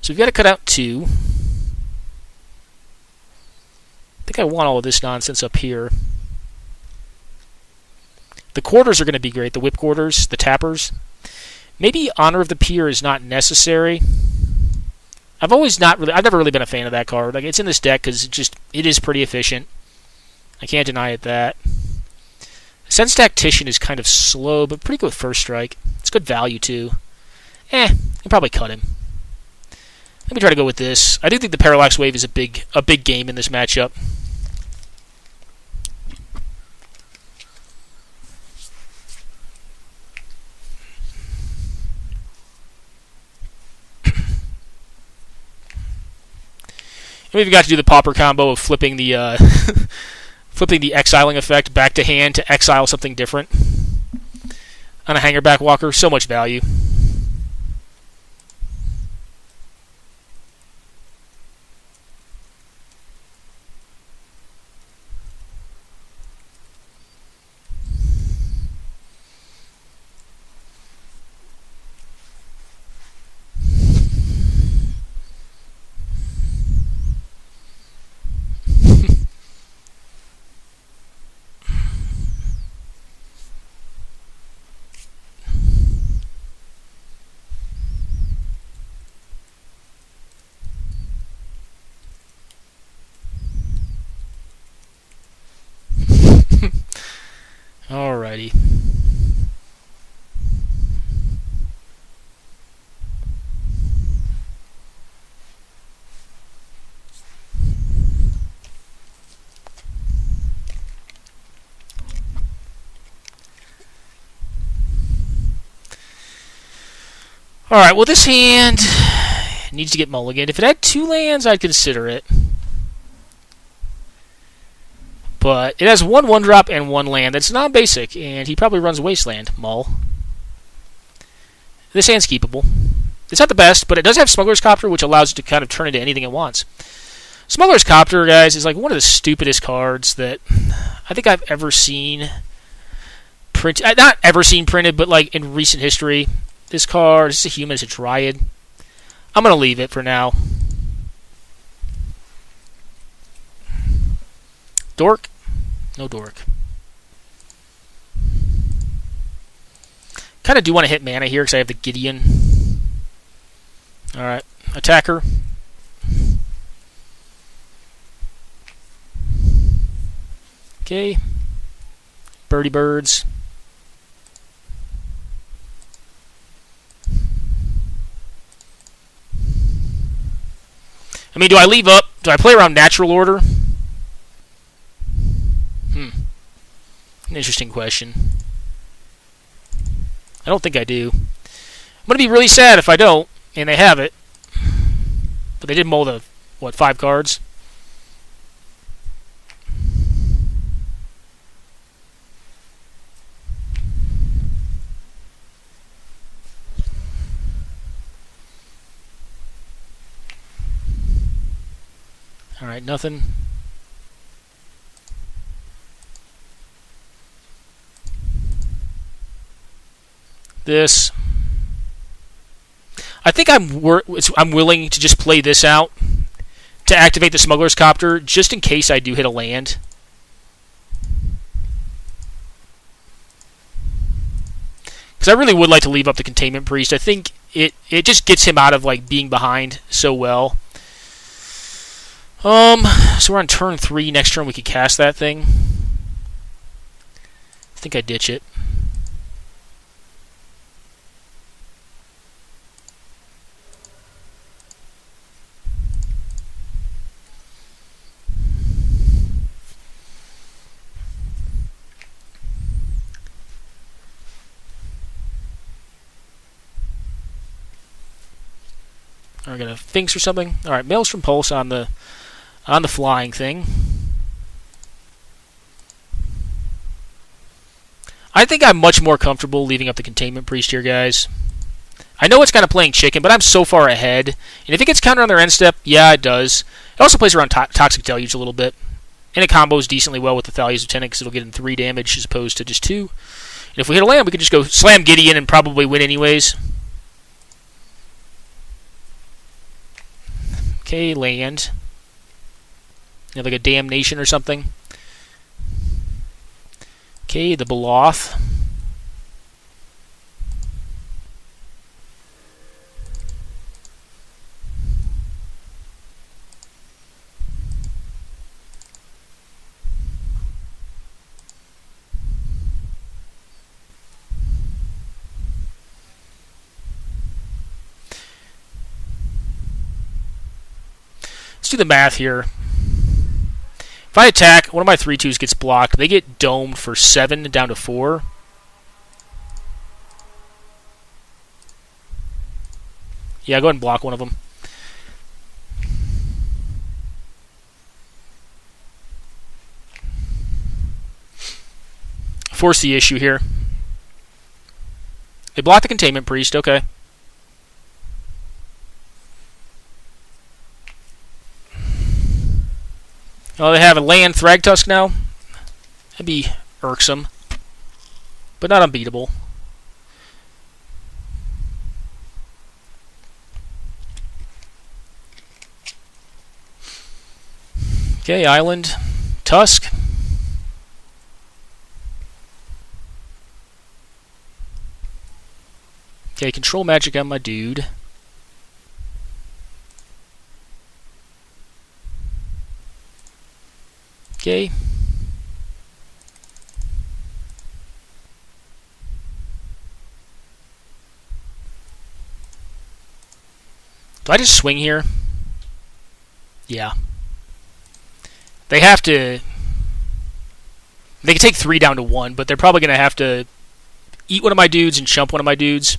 So we've got to cut out 2. I think I want all of this nonsense up here. The quarters are going to be great. The whip quarters, the tappers. Maybe Honor of the Peer is not necessary. I've never really been a fan of that card. It's in this deck because it is pretty efficient. I can't deny it that. Sense Tactician is kind of slow, but pretty good with First Strike. It's good value too. You can probably cut him. Let me try to go with this. I do think the Parallax Wave is a big game in this matchup. We've got to do the Pauper combo of flipping the flipping the exiling effect back to hand to exile something different on a Hangerback Walker. So much value. Alrighty. Alright, well this hand needs to get mulliganed. If it had 2 lands, I'd consider it. But it has 1 1-drop and 1 land that's non-basic, and he probably runs Wasteland. Mull. This hand's keepable. It's not the best, but it does have Smuggler's Copter, which allows it to kind of turn into anything it wants. Smuggler's Copter, guys, is one of the stupidest cards that I think I've ever seen printed. Not ever seen printed, but in recent history. This card, it's a human, it's a Dryad. I'm going to leave it for now. Dork? No dork. Kind of do want to hit mana here because I have the Gideon. Alright. Attacker. Okay. Birdie birds. I mean, do I leave up? Do I play around natural order? An interesting question. I don't think I do. I'm going to be really sad if I don't, and they have it. But they did mull the, 5 cards? Alright, nothing. This. I think I'm willing to just play this out to activate the Smuggler's Copter, just in case I do hit a land. Because I really would like to leave up the Containment Priest. I think it just gets him out of like being behind so well. So we're on turn 3. Next turn we could cast that thing. I think I ditch it. We're gonna Finks or something. All right, Maelstrom Pulse on the flying thing. I think I'm much more comfortable leaving up the Containment Priest here, guys. I know it's kind of playing chicken, but I'm so far ahead. And if it gets countered on their end step, yeah, it does. It also plays around Toxic Deluge a little bit. And it combos decently well with the Thalia's Lieutenant because it'll get in 3 damage as opposed to just 2. And if we hit a land, we can just go slam Gideon and probably win anyways. Okay, land. You know, like a Damnation or something. Okay, the Beloth. Let's do the math here. If I attack, one of my 3/2s gets blocked. They get domed for 7 down to 4. Yeah, go ahead and block one of them. Force the issue here. They block the Containment Priest, okay. Oh, they have a land Thragtusk now. That'd be irksome, but not unbeatable. Okay, Island, Tusk. Okay, control magic on my dude. Okay. Do I just swing here? Yeah. They have to... They can take 3 down to 1, but they're probably going to have to eat one of my dudes and chump one of my dudes.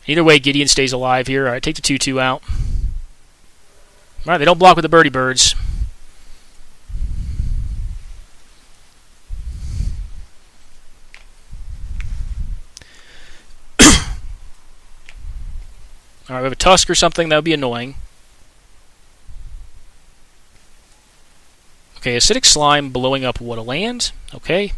Either way, Gideon stays alive here. Alright, take the 2/2 out. Alright, they don't block with the birdie birds. Alright, we have a Tusk or something. That would be annoying. Okay, Acidic Slime blowing up what, a land? Okay.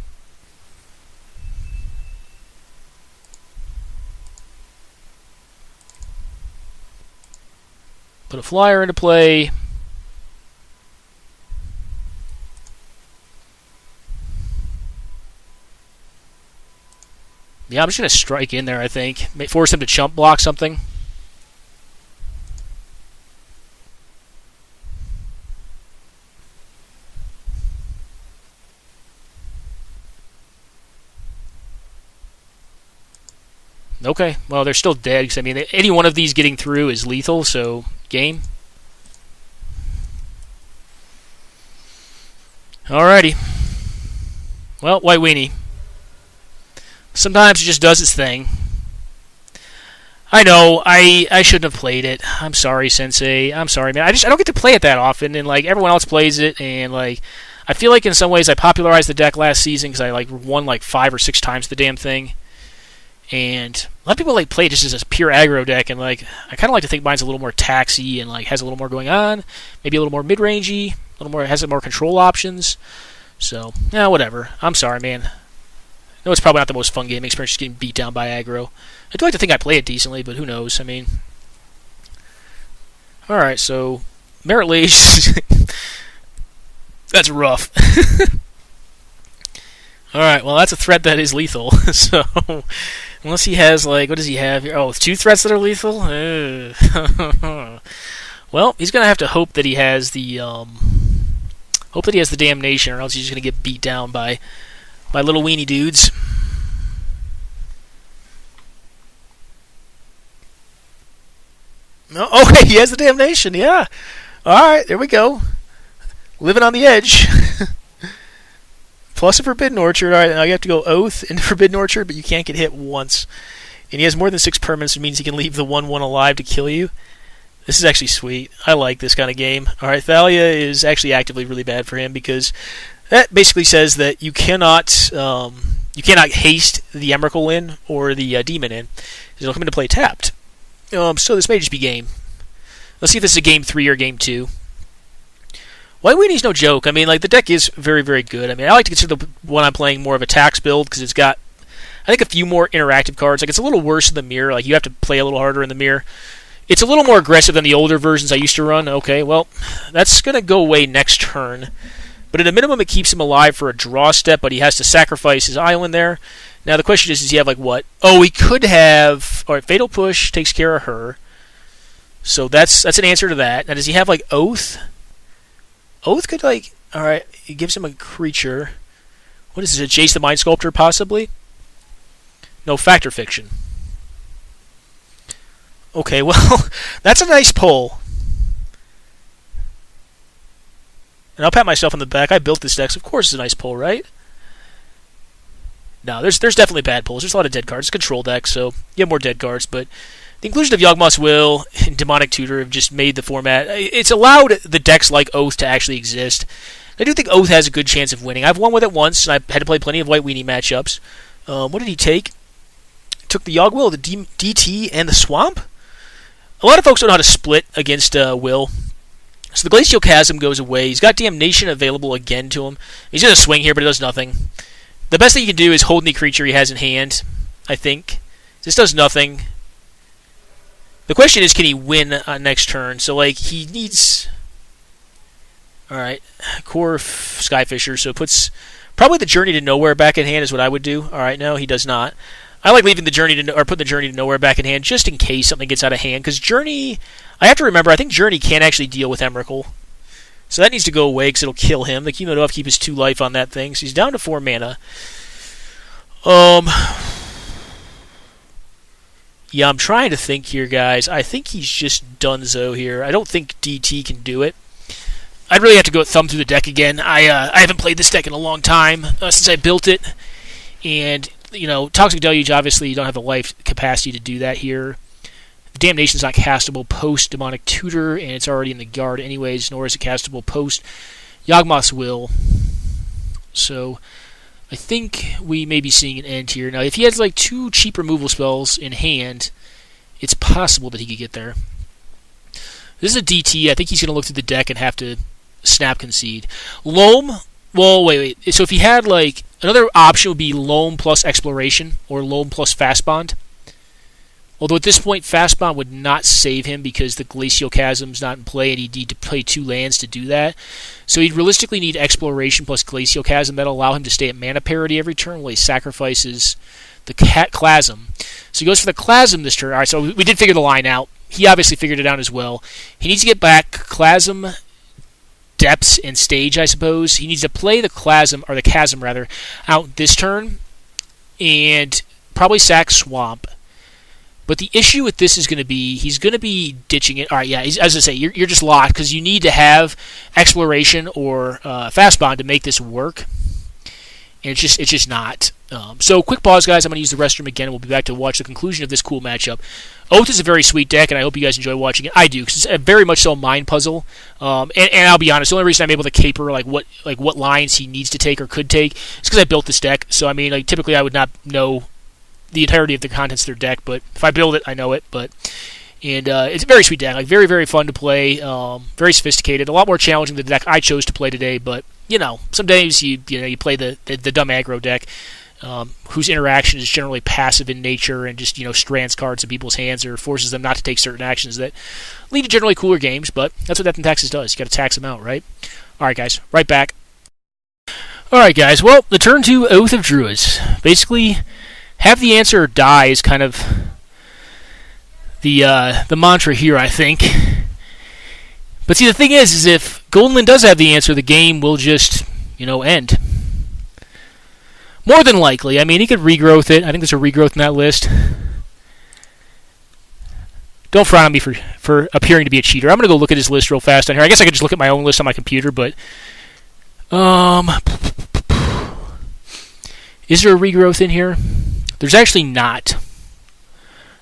Put a flyer into play. Yeah, I'm just going to strike in there, I think. Force him to chump block something. Okay, well, they're still dead, because, I mean, any one of these getting through is lethal, so game. Alrighty. Well, White Weenie. Sometimes it just does its thing. I know, I shouldn't have played it. I'm sorry, Sensei. I'm sorry, man. I don't get to play it that often, and like everyone else plays it, and like I feel like in some ways I popularized the deck last season because I like won like 5 or 6 times the damn thing. And a lot of people like play it just as a pure aggro deck, and like I kind of like to think mine's a little more taxy and like has a little more going on, maybe a little more mid-rangey, a little more has some more control options. So yeah, whatever. I'm sorry, man. I know it's probably not the most fun gaming experience, just getting beat down by aggro. I do like to think I play it decently, but who knows? I mean, all right. So Merit Lage, that's rough. All right. Well, that's a threat that is lethal. So unless he has like, what does he have here? Oh, 2 threats that are lethal. Well, he's gonna have to hope that he has the damnation, or else he's just gonna get beat down by little weenie dudes. Oh, hey, he has the damnation, yeah. Alright, there we go. Living on the edge. Plus a Forbidden Orchard. Alright, now you have to go Oath into Forbidden Orchard, but you can't get hit once. And he has more than 6 permanents, which means he can leave the 1/1 alive to kill you. This is actually sweet. I like this kind of game. Alright, Thalia is actually actively really bad for him because that basically says that you cannot haste the Emrakul in or the Demon in. It'll come into play tapped. So this may just be game. Let's see if this is a game 3 or game 2. White Weenie's no joke. I mean, like the deck is very, very good. I mean, I like to consider the one I'm playing more of a tax build because it's got, I think, a few more interactive cards. Like it's a little worse in the mirror. Like you have to play a little harder in the mirror. It's a little more aggressive than the older versions I used to run. Okay, well, that's gonna go away next turn. But at a minimum, it keeps him alive for a draw step, but he has to sacrifice his island there. Now, the question is, does he have, like, what? Oh, he could have... All right, Fatal Push takes care of her. So that's an answer to that. Now, does he have, like, Oath? Oath could, like... All right, it gives him a creature. What is this, a Jace the Mind Sculptor, possibly? No, Fact or Fiction. Okay, well, that's a nice pull. And I'll pat myself on the back. I built this deck, so of course it's a nice pull, right? No, there's definitely bad pulls. There's a lot of dead cards. It's a control deck, so you have more dead cards. But the inclusion of Yawgmoth's Will and Demonic Tutor have just made the format... It's allowed the decks like Oath to actually exist. I do think Oath has a good chance of winning. I've won with it once, and I've had to play plenty of White Weenie matchups. What did he take? Took the Yawg Will, the DT, and the Swamp? A lot of folks don't know how to split against Will. So the Glacial Chasm goes away. He's got Damnation available again to him. He's going to swing here, but it does nothing. The best thing you can do is hold any creature he has in hand, I think. This does nothing. The question is, can he win next turn? So, like, he needs... Alright, Core Skyfisher, so it puts... Probably the Journey to Nowhere back in hand is what I would do. Alright, no, he does not. I like leaving the Journey to... or putting the Journey to Nowhere back in hand, just in case something gets out of hand, because Journey... I have to remember, I think Journey can actually deal with Emrakul. So that needs to go away, because it'll kill him. The Chemo Dove keep his 2 life on that thing, so he's down to 4 mana. Yeah, I'm trying to think here, guys. I think he's just donezo here. I don't think DT can do it. I'd really have to go thumb through the deck again. I haven't played this deck in a long time, since I built it. And, you know, Toxic Deluge, obviously, you don't have the life capacity to do that here. Damnation's not castable post Demonic Tutor, and it's already in the guard anyways, nor is it castable post Yawgmoth's Will. So, I think we may be seeing an end here. Now, if he has like 2 cheap removal spells in hand, it's possible that he could get there. This is a DT. I think he's going to look through the deck and have to snap concede. Loam, well, wait. So if he had like, another option would be Loam plus Exploration, or Loam plus Fast Bond. Although at this point, Fast Bond would not save him because the Glacial Chasm's not in play, and he'd need to play 2 lands to do that. So he'd realistically need Exploration plus Glacial Chasm. That'll allow him to stay at mana parity every turn while he sacrifices the Chasm. So he goes for the Chasm this turn. Alright, so we did figure the line out. He obviously figured it out as well. He needs to get back Chasm, Depths, and Stage, I suppose. He needs to play the Chasm out this turn, and probably sack Swamp. But the issue with this is going to be he's going to be ditching it. All right, yeah, as I say, you're just locked because you need to have exploration or fast bond to make this work, and it's just not. So quick pause, guys. I'm going to use the restroom again, and we'll be back to watch the conclusion of this cool matchup. Oath is a very sweet deck, and I hope you guys enjoy watching it. I do, because it's a very much so a mind puzzle. And I'll be honest, the only reason I'm able to caper what lines he needs to take or could take is because I built this deck. So I mean, like typically I would not know the entirety of the contents of their deck, but if I build it, I know it. And it's a very sweet deck, like very, very fun to play, very sophisticated, a lot more challenging than the deck I chose to play today. But some days you play the dumb aggro deck, whose interaction is generally passive in nature and just strands cards in people's hands or forces them not to take certain actions that lead to generally cooler games. But that's what Death and Taxes does. You got to tax them out, right? All right, guys, right back. All right, guys. Well, the turn to Oath of Druids. Basically, have the answer or die is kind of the mantra here, I think. But see, the thing is if Goldenland does have the answer, the game will just, end. More than likely. I mean, he could regrowth it. I think there's a regrowth in that list. Don't frown on me for appearing to be a cheater. I'm going to go look at his list real fast on here. I guess I could just look at my own list on my computer, but is there a regrowth in here? There's actually not.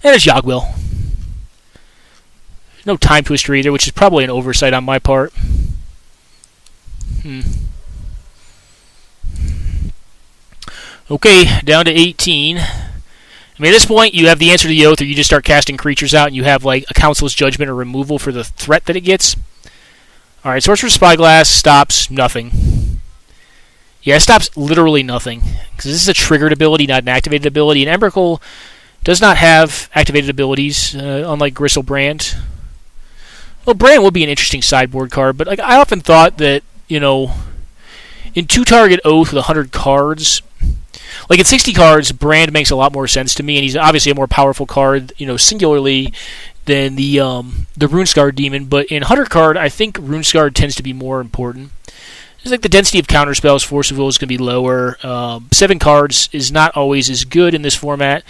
And there's Yogwill. No Time Twister either, which is probably an oversight on my part. Okay, down to 18. I mean, at this point, you have the answer to the Oath, or you just start casting creatures out, and you have like a Council's Judgment or removal for the threat that it gets. All right, Sorcerer's Spyglass stops nothing. Yeah, it stops literally nothing, because this is a triggered ability, not an activated ability, and Emrakul does not have activated abilities, unlike Gristlebrand. Well, Brand would be an interesting sideboard card, but I often thought that, in 2-target Oath with 100 cards, like in 60 cards, Brand makes a lot more sense to me, and he's obviously a more powerful card, singularly, than the Runescarred Demon, but in 100 card, I think Runescarred tends to be more important. It's like the density of counterspells, Force of Will is going to be lower. 7 cards is not always as good in this format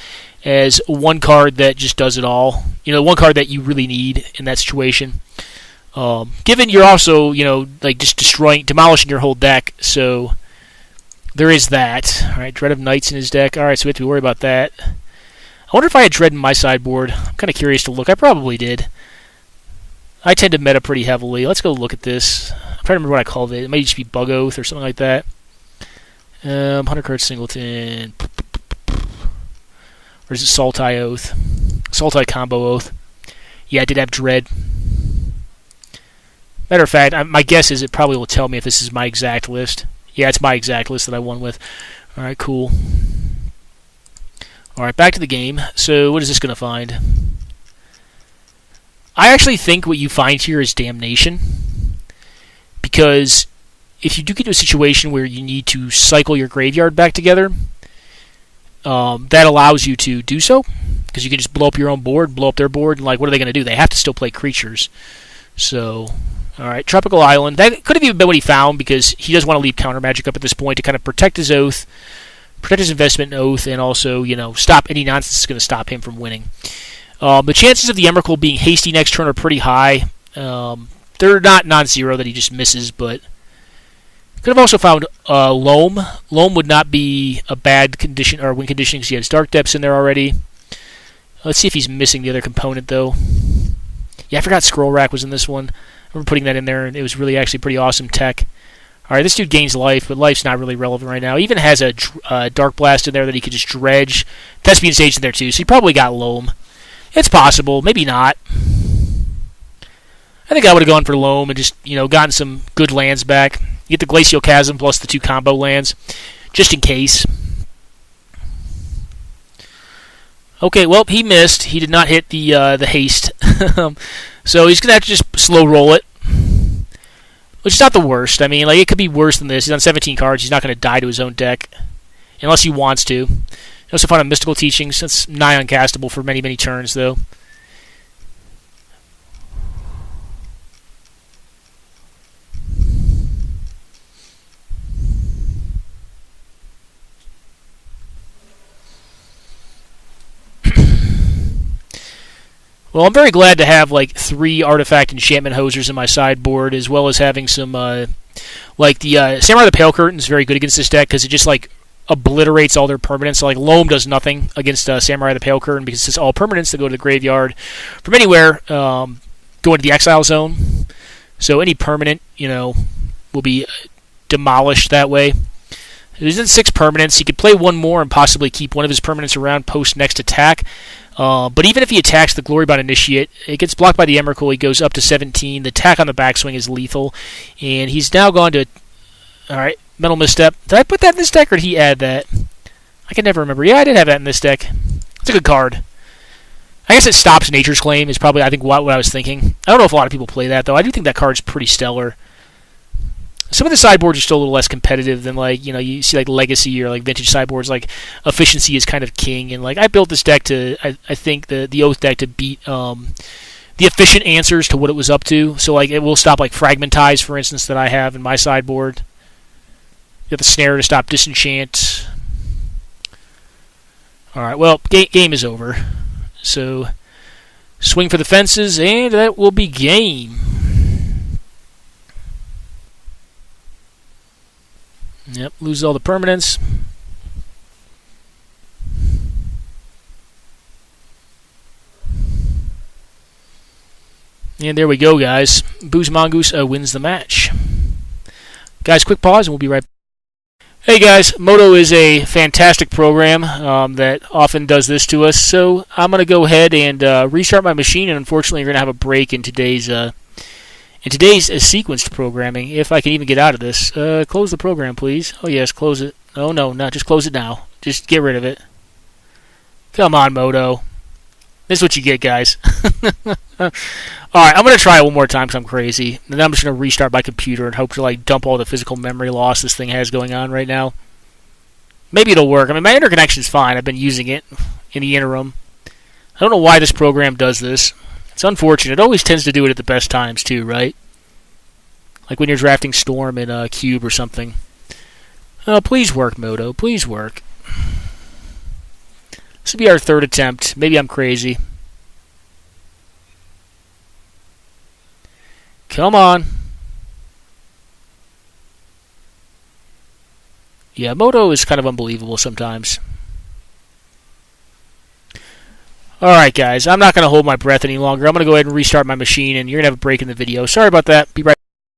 as one card that just does it all. One card that you really need in that situation. Given you're also, just demolishing your whole deck, so there is that. All right, Dread of Knights in his deck. All right, so we have to worry about that. I wonder if I had Dread in my sideboard. I'm kind of curious to look. I probably did. I tend to meta pretty heavily. Let's go look at this. I'm trying to remember what I called it. It might just be Bug Oath or something like that. 100 card Singleton. Or is it Sultai Oath? Sultai Combo Oath. Yeah, I did have Dread. Matter of fact, my guess is it probably will tell me if this is my exact list. Yeah, it's my exact list that I won with. Alright, cool. Alright, back to the game. So, what is this going to find? I actually think what you find here is Damnation. Because if you do get to a situation where you need to cycle your graveyard back together, that allows you to do so. Because you can just blow up your own board, blow up their board, and what are they going to do? They have to still play creatures. So, alright, Tropical Island. That could have even been what he found, because he does want to leave counter magic up at this point to kind of protect his Oath, protect his investment in Oath, and also, stop any nonsense that's going to stop him from winning. The chances of the Emrakul being hasty next turn are pretty high. They're not non-zero that he just misses, but could have also found Loam. Loam would not be a bad condition or win condition because he has Dark Depths in there already. Let's see if he's missing the other component, though. Yeah, I forgot Scroll Rack was in this one. I remember putting that in there, and it was really actually pretty awesome tech. Alright, this dude gains life, but life's not really relevant right now. He even has a Dark Blast in there that he could just dredge. Thespian Sage in there, too, so he probably got Loam. It's possible, maybe not. I think I would have gone for Loam and just, gotten some good lands back. You get the Glacial Chasm plus the 2 combo lands, just in case. Okay, well, he missed. He did not hit the haste. So he's going to have to just slow roll it. Which is not the worst. I mean, it could be worse than this. He's on 17 cards. He's not going to die to his own deck. Unless he wants to. You also find a Mystical Teachings. That's nigh uncastable for many, many turns, though. Well, I'm very glad to have like 3 artifact enchantment hosers in my sideboard, as well as having some like the Samurai of the Pale Curtain is very good against this deck because it just like obliterates all their permanents. So like Loam does nothing against Samurai of the Pale Curtain because it's all permanents that go to the graveyard from anywhere, going to the exile zone. So any permanent, will be demolished that way. He's in 6 permanents. He could play 1 more and possibly keep one of his permanents around post next attack. But even if he attacks the Glorybound Initiate, it gets blocked by the Emrakul. He goes up to 17. The attack on the backswing is lethal. And he's now gone to... Alright, Mental Misstep. Did I put that in this deck or did he add that? I can never remember. Yeah, I did have that in this deck. It's a good card. I guess it stops Nature's Claim is probably, I think, what I was thinking. I don't know if a lot of people play that, though. I do think that card's pretty stellar. Some of the sideboards are still a little less competitive than, like, you see, like, Legacy or, like, Vintage sideboards. Like, efficiency is kind of king. And, like, I built this deck to, I think, the Oath deck to beat the efficient answers to what it was up to. So, like, it will stop, like, Fragmentize, for instance, that I have in my sideboard. You got the Snare to stop Disenchant. Alright, well, game is over. So, swing for the fences, and that will be game. Yep, lose all the permanents. And there we go, guys. Booze Mongoose wins the match. Guys, quick pause, and we'll be right back. Hey guys, Moto is a fantastic program that often does this to us, so I'm going to go ahead and restart my machine, and unfortunately we're going to have a break in today's sequenced programming, if I can even get out of this. Close the program, please. Oh yes, close it. Oh no, just close it now. Just get rid of it. Come on, Moto. This is what you get, guys. Alright, I'm going to try it one more time because I'm crazy. And then I'm just going to restart my computer and hope to like dump all the physical memory loss this thing has going on right now. Maybe it'll work. I mean, my interconnection is fine. I've been using it in the interim. I don't know why this program does this. It's unfortunate. It always tends to do it at the best times too, right? Like when you're drafting Storm in Cube or something. Oh, please work, Moto. Please work. This will be our 3rd attempt. Maybe I'm crazy. Come on. Yeah, Moto is kind of unbelievable sometimes. Alright, guys. I'm not going to hold my breath any longer. I'm going to go ahead and restart my machine, and you're going to have a break in the video. Sorry about that. Be right back.